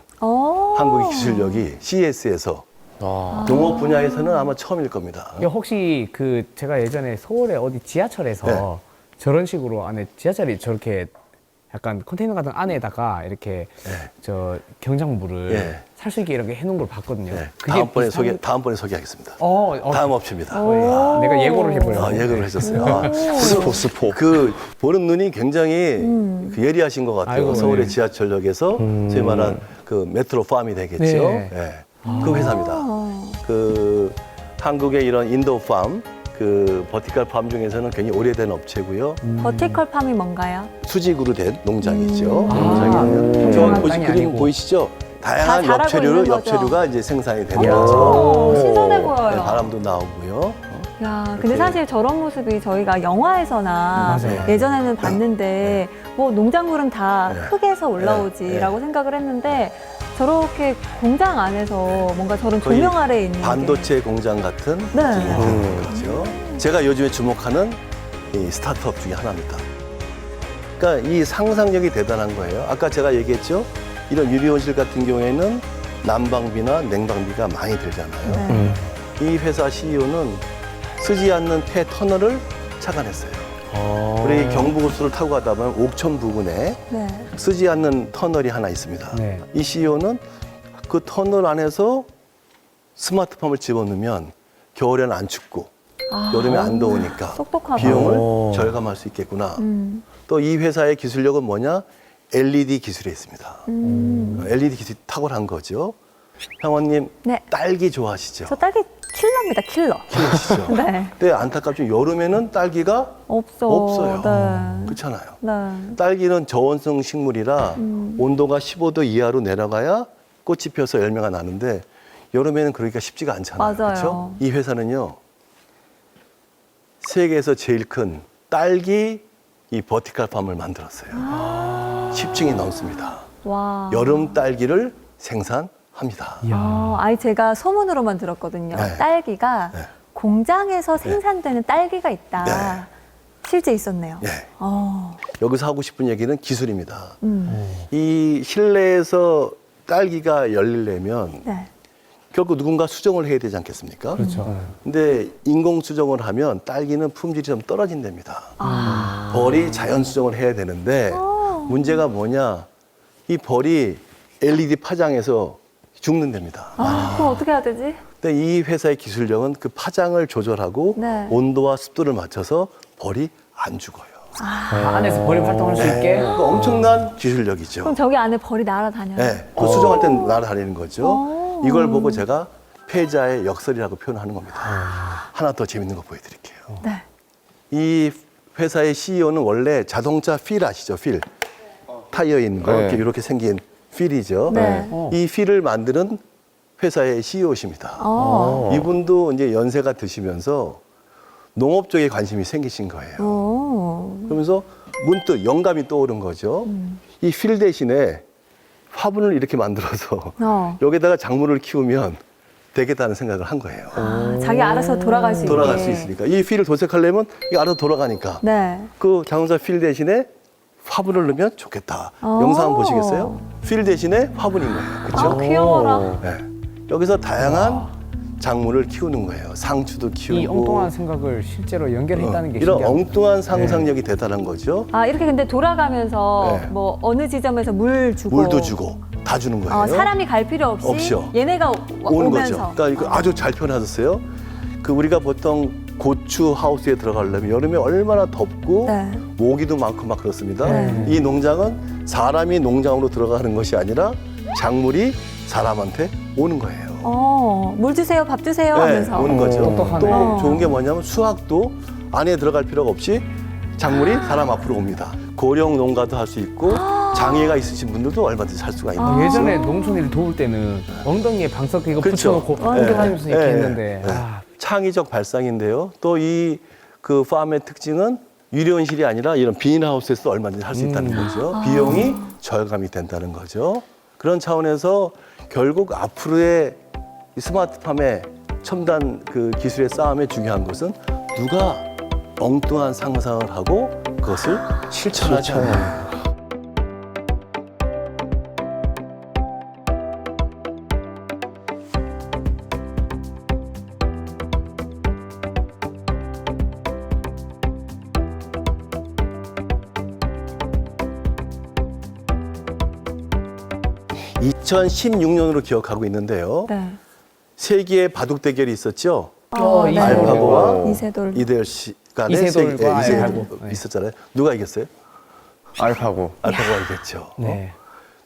한국의 기술력이 CES에서 농업 분야에서는 아마 처음일 겁니다. 이게 혹시 그 제가 예전에 서울에 어디 지하철에서 네. 저런 식으로 안에 지하철이 저렇게 약간 컨테이너 같은 안에다가 이렇게 저 경작물을 네. 살 수 있게 이렇게 해놓은 걸 봤거든요. 네, 그게 다음번에 소개하겠습니다. 어, 다음 업체입니다. 내가 예고를 해보려고. 예고를 해줬어요. 스포. 그 보는 눈이 굉장히 그 예리하신 것 같아요. 아이고, 서울의 네. 지하철역에서 소위 말한 그 메트로 팜이 되겠죠. 네. 네. 그 회사입니다. 그 한국의 이런 인도 팜, 그 버티컬 팜 중에서는 굉장히 오래된 업체고요. 버티컬 팜이 뭔가요? 수직으로 된 농장이죠. 음. 농장이면 조그만 보시 땅이 그림 아니고. 보이시죠? 다양한 다 자라고 있는 거죠. 엽채류가 이제 생산이 되는 오, 거죠. 신선해 보여요. 네, 바람도 나오고요. 야, 근데 이렇게. 사실 저런 모습이 저희가 영화에서나 맞아요. 예전에는 봤는데 뭐 농작물은 다 네. 흙에서 올라오지라고 생각을 했는데 저렇게 공장 안에서 뭔가 저런 거의 조명 아래에 있는 반도체 공장 같은 네. 느낌이 거죠. 제가 요즘에 주목하는 이 스타트업 중에 하나입니다. 그러니까 이 상상력이 대단한 거예요. 아까 제가 얘기했죠. 이런 유리온실 같은 경우에는 난방비나 냉방비가 많이 들잖아요. 네. 이 회사 CEO는 쓰지 않는 폐 터널을 착안했어요. 우리 경부고속도로를 타고 가다 보면 옥천 부근에 네. 쓰지 않는 터널이 하나 있습니다. 네. 이 CEO는 그 터널 안에서 스마트팜을 집어넣으면 겨울에는 안 춥고 여름에 안 더우니까 똑똑하다. 비용을 절감할 수 있겠구나. 또 이 회사의 기술력은 뭐냐? LED 기술에 있습니다. LED 기술이 탁월한 거죠. 상원님, 네. 딸기 좋아하시죠? 저 딸기 킬러입니다, 킬러. 키우시죠? 네. 근데 안타깝죠. 여름에는 딸기가 네. 없어요. 그렇잖아요. 네. 딸기는 저온성 식물이라 온도가 15도 이하로 내려가야 꽃이 펴서 열매가 나는데 여름에는 그러기가 쉽지가 않잖아요. 맞아요. 그렇죠? 이 회사는요. 세계에서 제일 큰 딸기 이 버티컬 팜을 만들었어요. 10층이 넘습니다. 와. 여름 딸기를 생산합니다. 아니 제가 소문으로만 들었거든요. 네. 딸기가 네. 공장에서 생산되는 딸기가 있다. 네. 실제 있었네요. 네. 어. 여기서 하고 싶은 얘기는 기술입니다. 이 실내에서 딸기가 열리려면 네. 결국 누군가 수정을 해야 되지 않겠습니까? 그렇죠. 근데 인공 수정을 하면 딸기는 품질이 좀 떨어진답니다. 벌이 자연 수정을 해야 되는데 문제가 뭐냐? 이 벌이 LED 파장에서 죽는답니다. 그럼 어떻게 해야 되지? 근데 이 회사의 기술력은 그 파장을 조절하고 네. 온도와 습도를 맞춰서 벌이 안 죽어요. 안에서 벌이 활동할 수 있게. 그러니까 엄청난 기술력이죠. 그럼 저기 안에 벌이 날아다녀요? 네, 그 수정할 땐 날아다니는 거죠. 이걸 보고 제가 패자의 역설이라고 표현하는 겁니다. 하나 더 재밌는 거 보여드릴게요. 네. 이 회사의 CEO는 원래 자동차 휠 아시죠? 휠. 타이어에 있는 거. 네. 이렇게 생긴 휠이죠. 네. 이 휠을 만드는 회사의 CEO십니다. 이분도 이제 연세가 드시면서 농업 쪽에 관심이 생기신 거예요. 그러면서 문득 영감이 떠오른 거죠. 이 휠 대신에 화분을 이렇게 만들어서 여기다가 작물을 키우면 되겠다는 생각을 한 거예요. 자기 알아서 돌아갈 수 있게. 돌아갈 수 있으니까. 이 휠을 도색하려면 이게 알아서 돌아가니까. 네. 그 자동차 휠 대신에 화분을 넣으면 좋겠다. 영상 한번 보시겠어요? 휠 대신에 화분인 거예요. 그렇죠? 귀여워라. 네. 여기서 다양한 작물을 키우는 거예요. 상추도 키우고. 이 엉뚱한 생각을 실제로 연결했다는 게 이런 신기합니다. 엉뚱한 상상력이 대단한 거죠. 이렇게 근데 돌아가면서 네. 뭐 어느 지점에서 물 주고 물도 주고 다 주는 거예요. 사람이 갈 필요 없이 없이요. 얘네가 오는 오면서. 거죠. 그러니까 이거 아주 잘 표현하셨어요. 그 우리가 보통 고추 하우스에 들어가려면 여름에 얼마나 덥고 네. 모기도 많고 막 그렇습니다. 네. 이 농장은 사람이 농장으로 들어가는 것이 아니라 작물이 사람한테 오는 거예요. 물 주세요, 밥 주세요 네, 하면서. 오는 거죠. 똑똑하네. 또 좋은 게 뭐냐면 수확도 안에 들어갈 필요가 없이 작물이 사람 앞으로 옵니다. 고령 농가도 할 수 있고 장애가 있으신 분들도 얼마든지 할 수가 있는 거죠. 예전에 농촌 일 도울 때는 엉덩이에 방석 이거 그렇죠. 붙여놓고 네. 운동하면서 이렇게 네. 했는데 네. 아, 창의적 발상인데요. 또 이 그 팜의 특징은 유리온실이 아니라 이런 비닐하우스에서도 얼마든지 할 수 있다는 거죠. 비용이 절감이 된다는 거죠. 그런 차원에서 결국 앞으로의 이 스마트팜의 첨단 그 기술의 싸움에 중요한 것은 누가 엉뚱한 상상을 하고 그것을 실천하지 않아요. 2016년으로 기억하고 있는데요. 네. 세기의 바둑 대결이 있었죠. 네. 알파고와 이세돌. 이대열 씨 간에 이세돌과 알파고. 네. 있었잖아요. 누가 이겼어요? 알파고. 알파고가 이겼죠. 네.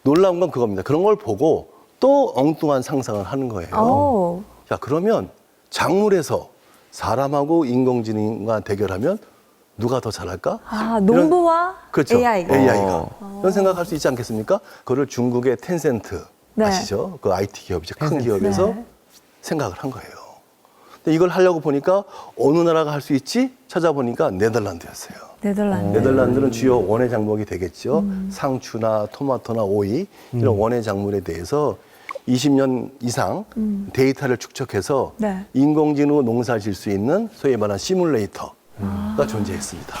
놀라운 건 그겁니다. 그런 걸 보고 또 엉뚱한 상상을 하는 거예요. 자, 그러면 작물에서 사람하고 인공지능과 대결하면 누가 더 잘할까? 농부와 그렇죠. AI가. AI가. 이런 생각할 수 있지 않겠습니까? 그걸 중국의 텐센트 네. 아시죠? 그 IT 기업이죠. 큰 텐센트. 기업에서 네. 생각을 한 거예요. 근데 이걸 하려고 보니까 어느 나라가 할 수 있지? 찾아보니까 네덜란드였어요. 네덜란드. 네덜란드는 주요 원예 작물이 되겠죠. 상추나 토마토나 오이 이런 원예 작물에 대해서 20년 이상 데이터를 축적해서 네. 인공지능으로 농사 질 수 있는 소위 말하는 시뮬레이터가 존재했습니다.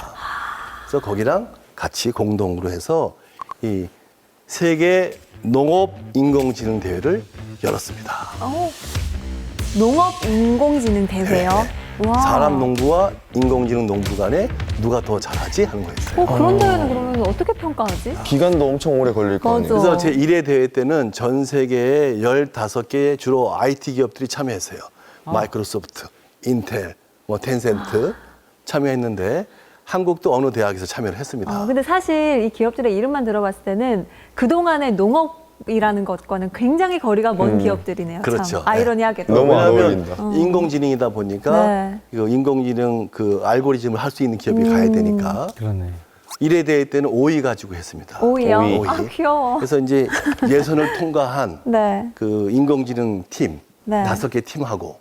그래서 거기랑 같이 공동으로 해서 이 세계 농업 인공지능 대회를 열었습니다. 농업 인공지능 대회요. 와. 사람 농부와 인공지능 농부 간에 누가 더 잘하지 하는 거였어요. 그런 대회는 그러면 어떻게 평가하지? 기간도 엄청 오래 걸릴 거 아니에요. 맞아. 그래서 제 1회 대회 때는 전 세계에 15개의 주로 IT 기업들이 참여했어요. 마이크로소프트, 인텔, 뭐 텐센트 참여했는데 한국도 어느 대학에서 참여를 했습니다. 근데 사실 이 기업들의 이름만 들어봤을 때는 그동안의 농업이라는 것과는 굉장히 거리가 먼 기업들이네요. 그렇죠. 참. 아이러니하게도. 너무 안 왜냐하면 어울린다. 인공지능이다 보니까 네. 그 인공지능 그 알고리즘을 할 수 있는 기업이 가야 되니까 그러네. 1회 대회 때는 5위 가지고 했습니다. 오이요? 오이. 아, 귀여워. 그래서 이제 예선을 통과한 네. 그 인공지능 팀 네. 5개 팀하고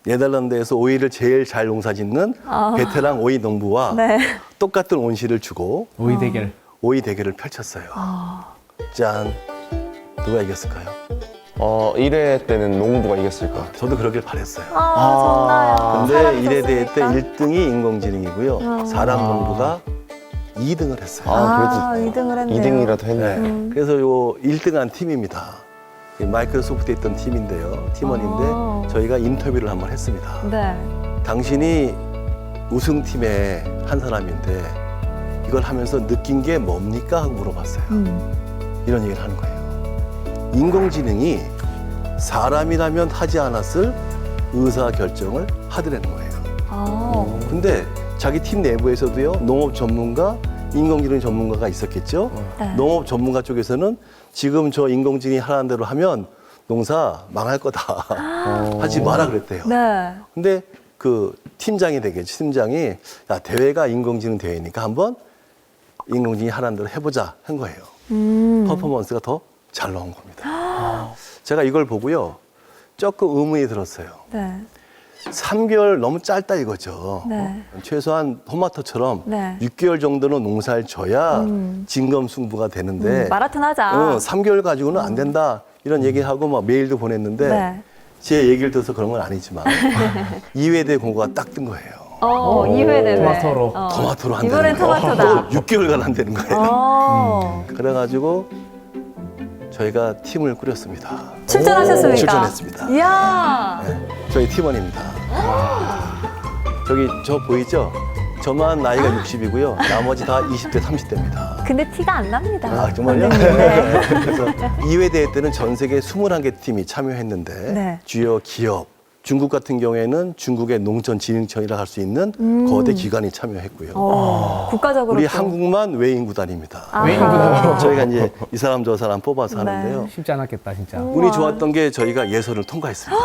네덜란드에서 오이를 제일 잘 농사짓는 베테랑 오이 농부와 네. 똑같은 온실을 주고 오이 대결. 오이 대결을 펼쳤어요. 짠. 누가 이겼을까요? 1회 때는 농부가 이겼을 것 같아요. 저도 그러길 바랬어요. 좋나요? 근데 1회 대회 때 1등이 인공지능이고요. 사람 아. 농부가 2등을 했어요. 그래도 2등을 했네요. 2등이라도 했네. 네. 그래서 요 1등한 팀입니다. 이 마이크로소프트에 있던 팀인데요. 팀원인데 아. 저희가 인터뷰를 한번 했습니다. 네. 당신이 우승팀의 한 사람인데 이걸 하면서 느낀 게 뭡니까? 하고 물어봤어요. 이런 얘기를 하는 거예요. 인공지능이 사람이라면 하지 않았을 의사결정을 하더라는 거예요. 근데 자기 팀 내부에서도요, 농업 전문가, 인공지능 전문가가 있었겠죠? 네. 농업 전문가 쪽에서는 지금 저 인공지능이 하라는 대로 하면 농사 망할 거다. 하지 마라 그랬대요. 네. 근데 그 팀장이 되겠죠. 팀장이 야, 대회가 인공지능 대회니까 한번 인공지능이 하라는 대로 해보자 한 거예요. 퍼포먼스가 더 잘 나온 겁니다. 제가 이걸 보고요. 조금 의문이 들었어요. 네. 3개월 너무 짧다 이거죠. 네. 최소한 토마토처럼 네. 6개월 정도는 농사를 져야 진검승부가 되는데 마라톤 하자. 3개월 가지고는 안 된다 이런 얘기하고 막 메일도 보냈는데 네. 제 얘기를 들어서 그런 건 아니지만 2회 대 공고가 딱 뜬 거예요. 2회 대회. 토마토로. 토마토로 한다는 이번엔 거예요. 토마토다. 6개월간 한다는 거예요. 그래가지고 저희가 팀을 꾸렸습니다. 출전하셨습니까? 출전했습니다. 이야. 네, 저희 팀원입니다. 저기 저 보이죠? 저만 나이가 60이고요. 나머지 다 20대, 30대입니다. 근데 티가 안 납니다. 아, 정말요? 네. 그래서 2회 대회 때는 전 세계 21개 팀이 참여했는데 네. 주요 기업, 중국 같은 경우에는 중국의 농촌진흥청이라 할 수 있는 거대 기관이 참여했고요. 국가적으로. 우리 또. 한국만 외인 구단입니다. 아하. 외인 구단. 저희가 이제 이 사람 저 사람 뽑아서 네. 하는데요. 쉽지 않았겠다 진짜. 운이 좋았던 게 저희가 예선을 통과했습니다.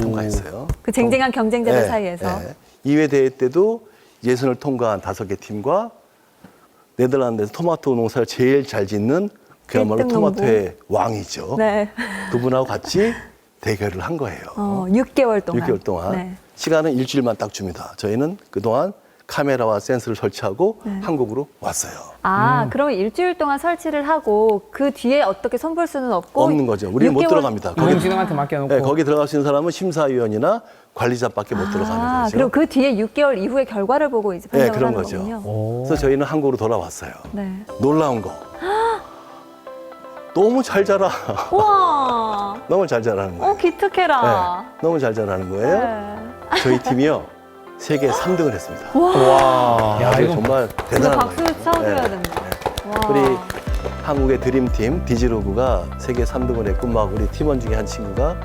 통과했어요. 그 쟁쟁한 경쟁자들 사이에서. 2회 대회 때도 예선을 통과한 5개 팀과 네덜란드에서 토마토 농사를 제일 잘 짓는 그야말로 1등 토마토의 왕이죠. 네. 그분하고 같이 대결을 한 거예요. 6개월 동안. 6개월 동안. 네. 시간은 일주일만 딱 줍니다. 저희는 그동안 카메라와 센서를 설치하고 한국으로 왔어요. 그러면 일주일 동안 설치를 하고 그 뒤에 어떻게 손볼 수는 없고 없는 거죠. 우리는 못 6개월 들어갑니다. 인공지능한테 맡겨놓고. 네, 거기 들어갈 수 있는 사람은 심사위원이나 관리자밖에 못 들어가는 거죠. 그리고 그 뒤에 6개월 이후의 결과를 보고 이제 네, 판정을 그런 하는 거죠. 거군요. 그래서 저희는 한국으로 돌아왔어요. 네. 놀라운 거. 너무 잘 자라. 우와. 너무 잘 자라는 거예요. 기특해라. 네, 너무 잘 자라는 거예요. 네. 저희 팀이요. 세계 3등을 했습니다. 와. 야, 아주 이거 정말 이거 대단한 박수 거예요. 쳐드려야 네. 됩니다. 와. 우리 한국의 드림팀 디지로그가 세계 3등을 했고 막 우리 팀원 중에 한 친구가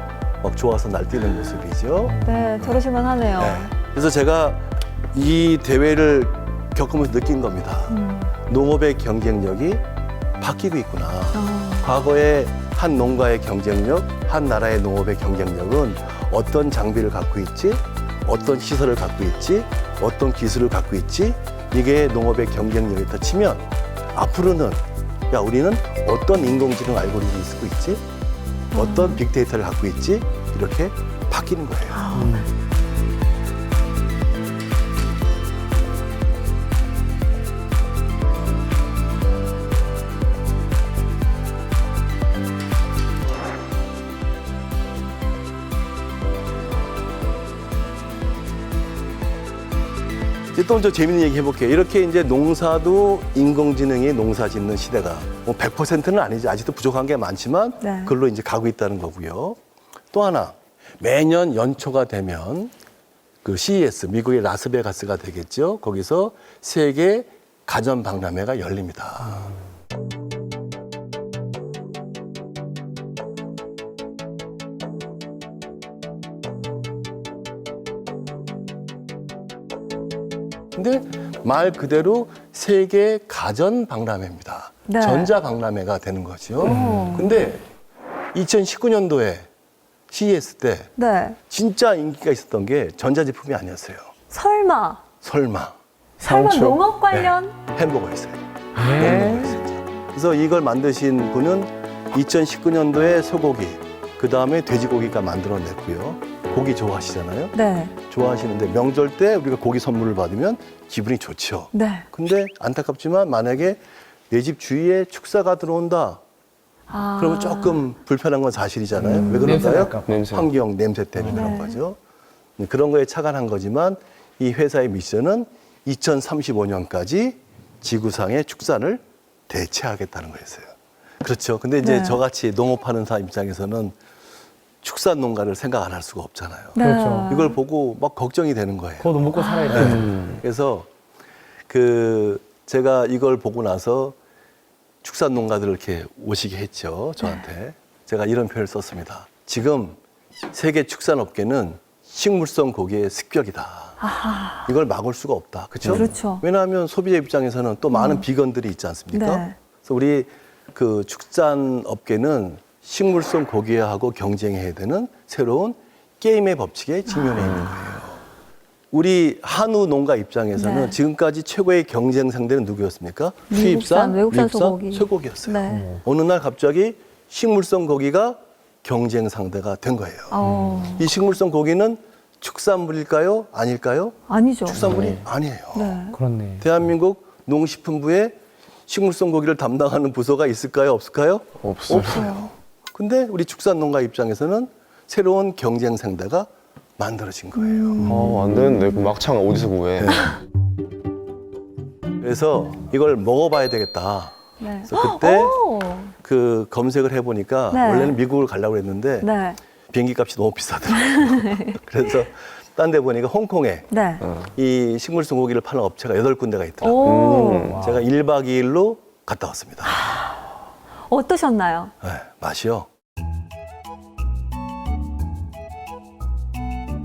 막 좋아서 날뛰는 모습이죠. 네, 저러실만 하네요. 네. 그래서 제가 이 대회를 겪으면서 느낀 겁니다. 농업의 경쟁력이 바뀌고 있구나. 과거에 한 농가의 경쟁력, 한 나라의 농업의 경쟁력은 어떤 장비를 갖고 있지, 어떤 시설을 갖고 있지, 어떤 기술을 갖고 있지, 이게 농업의 경쟁력이다 치면 앞으로는 야 우리는 어떤 인공지능 알고리즘을 쓰고 있지, 어떤 빅데이터를 갖고 있지 이렇게 바뀌는 거예요. 이제 또 좀 재밌는 얘기 해볼게요. 이렇게 이제 농사도 인공지능이 농사 짓는 시대가 뭐 100%는 아니지. 아직도 부족한 게 많지만 네. 그걸로 이제 가고 있다는 거고요. 또 하나 매년 연초가 되면 그 CES, 미국의 라스베가스가 되겠죠. 거기서 세계 가전 박람회가 열립니다. 근데 말 그대로 세계 가전 박람회입니다. 네. 전자 박람회가 되는 거죠. 근데 2019년도에 CES 때 네. 진짜 인기가 있었던 게 전자제품이 아니었어요. 설마 설마 설마 농업 관련? 햄버거였어요. 네. 햄버거였어요. 그래서 이걸 만드신 분은 2019년도에 소고기, 그 다음에 돼지고기가 만들어냈고요. 고기 좋아하시잖아요. 네. 좋아하시는데 명절 때 우리가 고기 선물을 받으면 기분이 좋죠. 네. 근데 안타깝지만 만약에 내 집 주위에 축사가 들어온다. 아. 그러면 조금 불편한 건 사실이잖아요. 왜 냄새 그럴까요? 날까 봐. 냄새. 환경 냄새 때문에 그런 네. 거죠. 그런 거에 착안한 거지만 이 회사의 미션은 2035년까지 지구상의 축산을 대체하겠다는 거였어요. 그렇죠. 근데 이제 네. 저같이 농업하는 사람 입장에서는 축산 농가를 생각 안 할 수가 없잖아요. 네. 그렇죠. 이걸 보고 막 걱정이 되는 거예요. 그것도 먹고 살아야 돼. 그래서 제가 이걸 보고 나서 축산 농가들을 이렇게 오시게 했죠. 저한테. 제가 이런 표현을 썼습니다. 지금 세계 축산업계는 식물성 고기의 습격이다. 아하. 이걸 막을 수가 없다. 그렇죠? 그렇죠. 왜냐하면 소비자 입장에서는 또 많은 비건들이 있지 않습니까? 네. 그래서 우리 그 축산업계는 식물성 고기하고 경쟁해야 되는 새로운 게임의 법칙에 직면해 있는 거예요. 우리 한우 농가 입장에서는 네. 지금까지 최고의 경쟁 상대는 누구였습니까? 미국산, 외국산 소고기. 쇠고기였어요. 네. 어느 날 갑자기 식물성 고기가 경쟁 상대가 된 거예요. 이 식물성 고기는 축산물일까요? 아닐까요? 아니죠. 축산물이 아니에요. 네. 그렇네. 대한민국 농식품부에 식물성 고기를 담당하는 부서가 있을까요? 없을까요? 없어요. 없어요. 근데 우리 축산농가 입장에서는 새로운 경쟁 상대가 만들어진 거예요. 안 되는데 그 막창 어디서 구해? 그래서 이걸 먹어봐야 되겠다. 네. 그래서 그때 오. 그 검색을 해보니까 네. 원래는 미국을 가려고 했는데 네. 비행기 값이 너무 비싸더라고요. 그래서 딴 데 보니까 홍콩에 네. 이 식물성 고기를 파는 업체가 8군데가 있더라고요. 오. 제가 1박 2일로 갔다 왔습니다. 어떠셨나요? 네, 맛이요.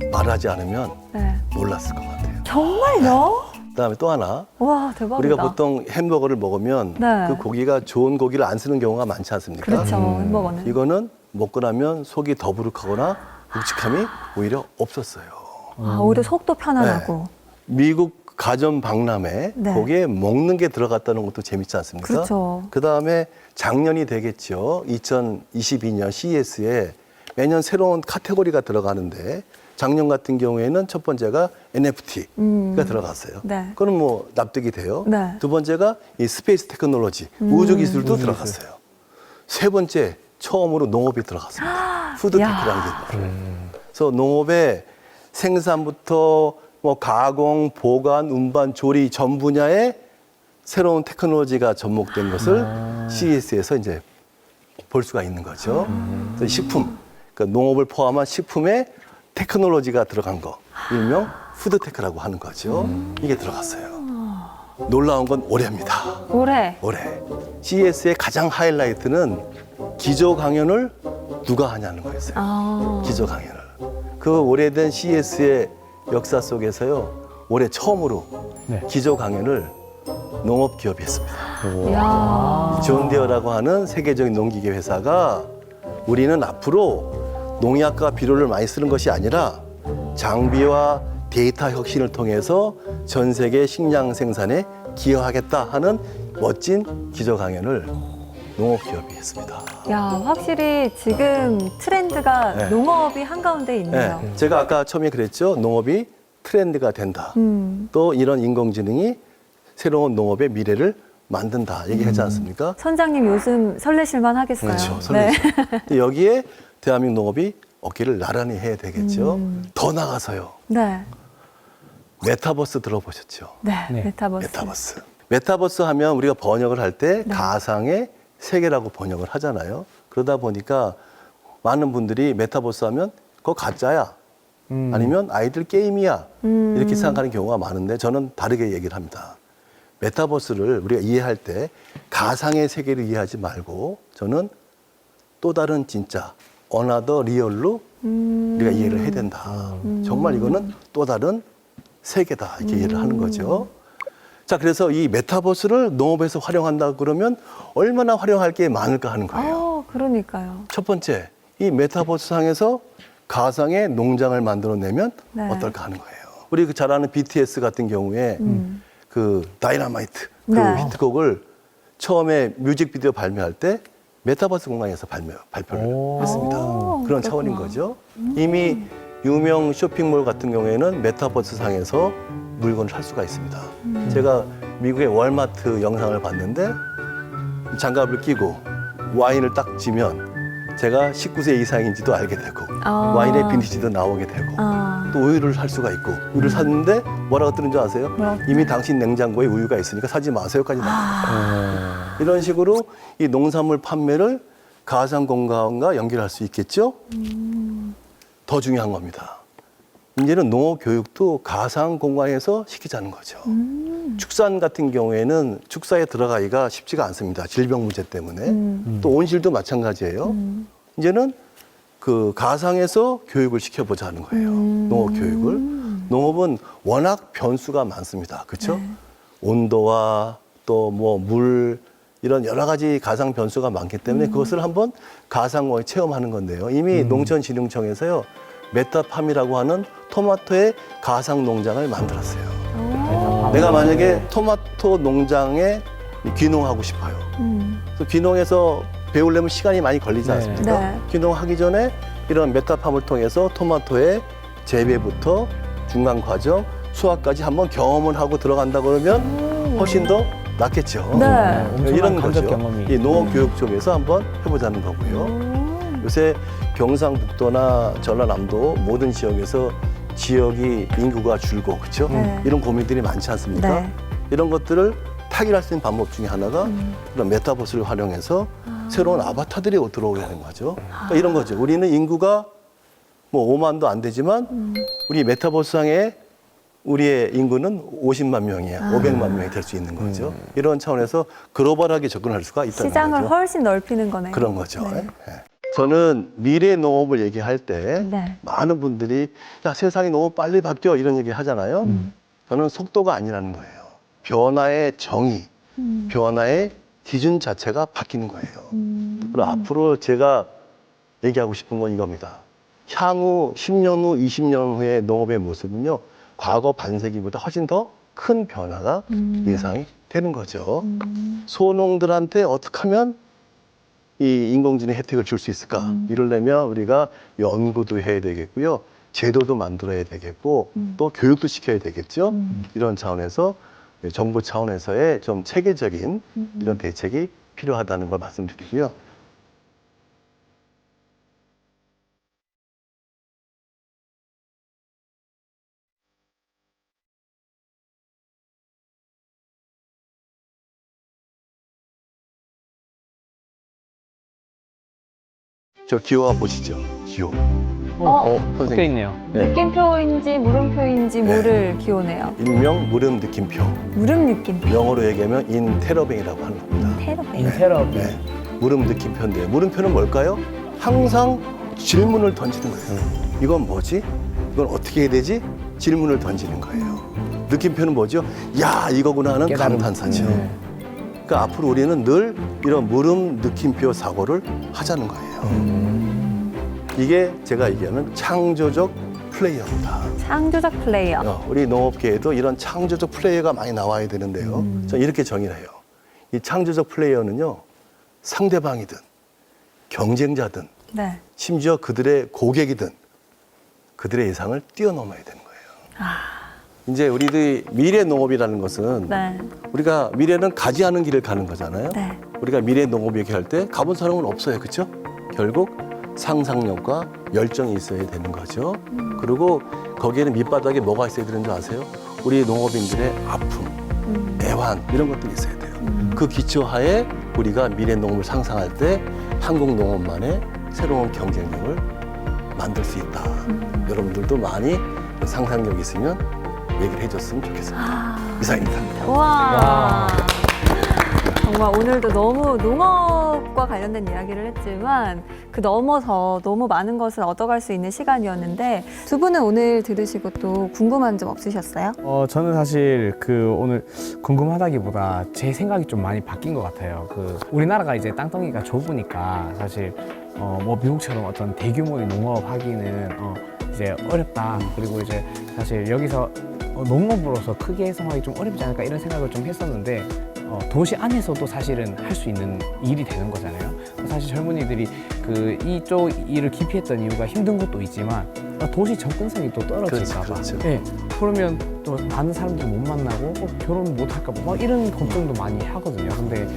말하지 않으면 네. 몰랐을 것 같아요. 정말요? 그다음에 또 하나, 와, 대박이다. 우리가 보통 햄버거를 먹으면 네. 그 고기가 좋은 고기를 안 쓰는 경우가 많지 않습니까? 그렇죠. 햄버거는. 이거는 먹고 나면 속이 더부룩하거나 묵직함이 오히려 없었어요. 아, 오히려 속도 편안하고. 미국 가전 박람회 네. 거기에 먹는 게 들어갔다는 것도 재밌지 않습니까? 그렇죠. 그다음에 작년이 되겠죠. 2022년 CES에 매년 새로운 카테고리가 들어가는데 작년 같은 경우에는 첫 번째가 NFT가 들어갔어요. 네. 그건 뭐 납득이 돼요. 네. 두 번째가 이 스페이스 테크놀로지, 우주 기술도 들어갔어요. 세 번째 처음으로 농업이 들어갔습니다. 푸드테크라는 게 있어요. 그래서 농업의 생산부터 뭐 가공, 보관, 운반, 조리 전 분야에 새로운 테크놀로지가 접목된 것을 CES에서 이제 볼 수가 있는 거죠. 그래서 식품, 그러니까 농업을 포함한 식품에 테크놀로지가 들어간 거, 일명 푸드테크라고 하는 거죠. 이게 들어갔어요. 놀라운 건 올해입니다. 올해. 올해 CES의 가장 하이라이트는 기조 강연을 누가 하냐는 거였어요. 아. 기조 강연을. 그 오래된 CES의 역사 속에서요, 올해 처음으로 네. 기조 강연을 농업 기업이 했습니다. 야. 존디어라고 하는 세계적인 농기계 회사가 우리는 앞으로 농약과 비료를 많이 쓰는 것이 아니라 장비와 데이터 혁신을 통해서 전 세계 식량 생산에 기여하겠다 하는 멋진 기조 강연을 농업 기업이 했습니다. 야, 확실히 지금 트렌드가 네. 농업이 한가운데 있네요. 네, 제가 아까 처음에 그랬죠. 농업이 트렌드가 된다. 또 이런 인공지능이 새로운 농업의 미래를 만든다. 얘기하지 않습니까? 선장님 요즘 설레실만 하겠어요. 그렇죠. 설레죠. 근데 여기에 대한민국 농업이 어깨를 나란히 해야 되겠죠. 더 나가서요. 네. 메타버스 들어보셨죠? 네. 네. 메타버스. 메타버스. 메타버스 하면 우리가 번역을 할 때 가상의 세계라고 번역을 하잖아요. 그러다 보니까 많은 분들이 메타버스 하면 그거 가짜야. 아니면 아이들 게임이야 이렇게 생각하는 경우가 많은데 저는 다르게 얘기를 합니다. 메타버스를 우리가 이해할 때 가상의 세계를 이해하지 말고 저는 또 다른 진짜 어나더 리얼로 우리가 이해를 해야 된다. 정말 이거는 또 다른 세계다 이렇게 이해를 하는 거죠. 자, 그래서 이 메타버스를 농업에서 활용한다 그러면 얼마나 활용할 게 많을까 하는 거예요. 그러니까요. 첫 번째, 이 메타버스 상에서 가상의 농장을 만들어내면 네. 어떨까 하는 거예요. 우리 그 잘 아는 BTS 같은 경우에 그 다이너마이트 그 네. 히트곡을 처음에 뮤직비디오 발매할 때 메타버스 공간에서 발표를 오. 했습니다. 오, 그런 그렇구나. 차원인 거죠. 이미 유명 쇼핑몰 같은 경우에는 메타버스 상에서 물건을 살 수가 있습니다. 제가 미국의 월마트 영상을 봤는데 장갑을 끼고 와인을 딱 지면 제가 19세 이상인지도 알게 되고 아. 와인의 빈티지도 나오게 되고 아. 또 우유를 살 수가 있고 우유를 샀는데 뭐라고 뜨는 줄 아세요? 뭐라고 이미 당신 냉장고에 우유가 있으니까 사지 마세요까지 나옵니다. 이런 식으로 이 농산물 판매를 가상 공간과 연결할 수 있겠죠? 더 중요한 겁니다. 이제는 농업 교육도 가상 공간에서 시키자는 거죠. 축산 같은 경우에는 축사에 들어가기가 쉽지가 않습니다. 질병 문제 때문에. 또 온실도 마찬가지예요. 이제는 그 가상에서 교육을 시켜보자는 거예요. 농업 교육을. 농업은 워낙 변수가 많습니다. 그렇죠? 온도와 또 뭐 물 이런 여러 가지 가상 변수가 많기 때문에 그것을 한번 가상화에 체험하는 건데요. 이미 농촌진흥청에서요. 메타팜이라고 하는 토마토의 가상 농장을 만들었어요. 내가 만약에 토마토 농장에 귀농하고 싶어요. 그래서 귀농해서 배우려면 시간이 많이 걸리지 네. 않습니까? 네. 귀농하기 전에 이런 메타팜을 통해서 토마토의 재배부터 중간 과정, 수확까지 한번 경험을 하고 들어간다 그러면 훨씬 더 낫겠죠. 네. 엄청난 이런 간접 거죠. 경험이. 이 농업 교육 쪽에서 한번 해보자는 거고요. 요새 경상북도나 전라남도 모든 지역에서 지역이 인구가 줄고 그렇죠? 네. 이런 고민들이 많지 않습니까? 네. 이런 것들을 타결할 수 있는 방법 중에 하나가 이런 메타버스를 활용해서 새로운 아바타들이 들어오게 하는 거죠. 그러니까 이런 거죠. 우리는 인구가 뭐 5만도 안 되지만 우리 메타버스상에 우리의 인구는 50만 명이야, 500만 명이 될 수 있는 거죠. 이런 차원에서 글로벌하게 접근할 수가 있다는 시장을 거죠. 훨씬 넓히는 거네요. 그런 거죠. 네. 예. 저는 미래 농업을 얘기할 때 네. 많은 분들이 야, 세상이 너무 빨리 바뀌어 이런 얘기 하잖아요. 저는 속도가 아니라는 거예요. 변화의 정의, 변화의 기준 자체가 바뀌는 거예요. 그리고 앞으로 제가 얘기하고 싶은 건 이겁니다. 향후 10년 후, 20년 후의 농업의 모습은요. 과거 반세기보다 훨씬 더 큰 변화가 예상이 되는 거죠. 소농들한테 어떻게 하면 이 인공지능 혜택을 줄 수 있을까? 이러려면 우리가 연구도 해야 되겠고요. 제도도 만들어야 되겠고 또 교육도 시켜야 되겠죠. 이런 차원에서 정부 차원에서의 좀 체계적인 이런 대책이 필요하다는 걸 말씀드리고요. 저 기호화 보시죠. 기호. 섞여 있네요. 네. 느낌표인지 물음표인지 네. 뭐를 기호네요? 일명 물음 느낌표. 물음 느낌표. 영어로 얘기하면 인테러뱅이라고 하는 겁니다. 테러뱅. 인테러. 네. 물음 느낌표인데 물음표는 뭘까요? 항상 질문을 던지는 거예요. 이건 뭐지? 이건 어떻게 해야 되지? 질문을 던지는 거예요. 느낌표는 뭐죠? 야, 이거구나 하는 깨달음. 감탄사죠. 네. 그러니까 앞으로 우리는 늘 이런 물음 느낌표 사고를 하자는 거예요. 이게 제가 얘기하는 창조적 플레이어입니다. 창조적 플레이어. 우리 농업계에도 이런 창조적 플레이어가 많이 나와야 되는데요. 저는 이렇게 정의를 해요. 이 창조적 플레이어는요, 상대방이든 경쟁자든 네. 심지어 그들의 고객이든 그들의 예상을 뛰어넘어야 되는 거예요. 이제 우리들이 미래 농업이라는 것은 네. 우리가 미래는 가지 않은 길을 가는 거잖아요. 네. 우리가 미래 농업 얘기할 때 가본 사람은 없어요. 그렇죠? 결국 상상력과 열정이 있어야 되는 거죠. 그리고 거기에는 밑바닥에 뭐가 있어야 되는 줄 아세요? 우리 농업인들의 아픔, 애환 이런 것들이 있어야 돼요. 그 기초하에 우리가 미래 농업을 상상할 때 한국 농업만의 새로운 경쟁력을 만들 수 있다. 여러분들도 많이 상상력 있으면 얘기를 해줬으면 좋겠습니다. 이상입니다. 와. 정말 오늘도 너무 농업과 관련된 이야기를 했지만 그 넘어서 너무 많은 것을 얻어갈 수 있는 시간이었는데 두 분은 오늘 들으시고 또 궁금한 점 없으셨어요? 저는 사실 오늘 궁금하다기보다 제 생각이 좀 많이 바뀐 것 같아요. 우리나라가 이제 땅덩이가 좁으니까 사실 뭐 미국처럼 어떤 대규모의 농업하기는 이제 어렵다. 그리고 이제 사실 여기서 농업으로서 크게 해석하기 좀 어렵지 않을까 이런 생각을 좀 했었는데 도시 안에서도 사실은 할 수 있는 일이 되는 거잖아요. 사실 젊은이들이 이쪽 일을 기피했던 이유가 힘든 것도 있지만 도시 접근성이 또 떨어질까 봐. 그렇죠. 네, 그러면 또 많은 사람들 못 만나고 결혼 못 할까 봐 막 이런 걱정도 많이 하거든요. 근데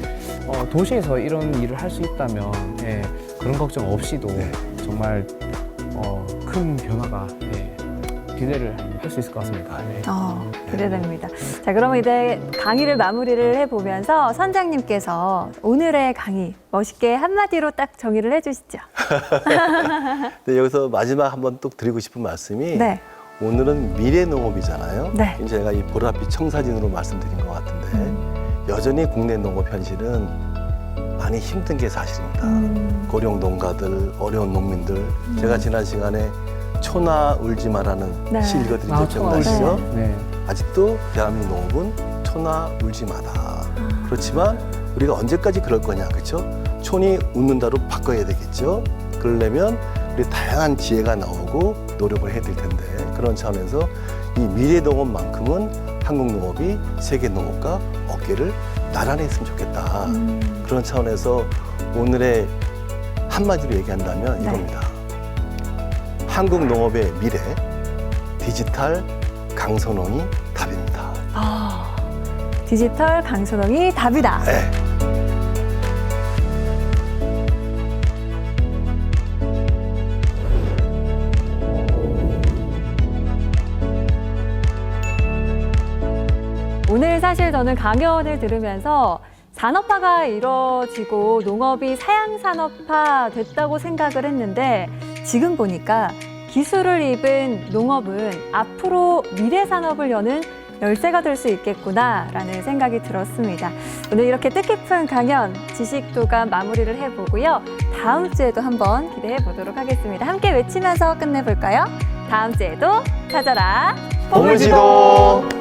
도시에서 이런 일을 할 수 있다면 예, 그런 걱정 없이도 정말 큰 변화가 기대를 할 수 있을 것 같습니다. 네. 기대됩니다. 자, 그러면 이제 강의를 마무리를 해보면서 선장님께서 오늘의 강의 멋있게 한마디로 딱 정의를 해주시죠. 네, 여기서 마지막 한번 또 드리고 싶은 말씀이 네. 오늘은 미래 농업이잖아요. 네. 제가 이 보랏빛 청사진으로 말씀드린 것 같은데 여전히 국내 농업 현실은 많이 힘든 게 사실입니다. 고령 농가들, 어려운 농민들. 제가 지난 시간에 초나 울지 마라는 네. 시 읽어드린 적 초나 울지 기억나시죠? 마. 네. 아직도 대한민국 농업은 초나 울지 마다. 그렇지만 우리가 언제까지 그럴 거냐, 그렇죠? 촌이 웃는다로 바꿔야 되겠죠. 그러려면 우리 다양한 지혜가 나오고 노력을 해야 될 텐데 그런 차원에서 이 미래 농업만큼은 한국 농업이 세계 농업과 어깨를 나란히 했으면 좋겠다. 그런 차원에서 오늘의 한마디로 얘기한다면 네. 이겁니다. 한국 농업의 미래, 디지털 강선홍이 답입니다. 디지털 강선홍이 답이다. 네. 오늘 사실 저는 강연을 들으면서 산업화가 이루어지고 농업이 사양산업화 됐다고 생각을 했는데 지금 보니까 기술을 입은 농업은 앞으로 미래 산업을 여는 열쇠가 될 수 있겠구나라는 생각이 들었습니다. 오늘 이렇게 뜻깊은 강연 지식도감 마무리를 해보고요. 다음 주에도 한번 기대해 보도록 하겠습니다. 함께 외치면서 끝내볼까요? 다음 주에도 찾아라 보물지도.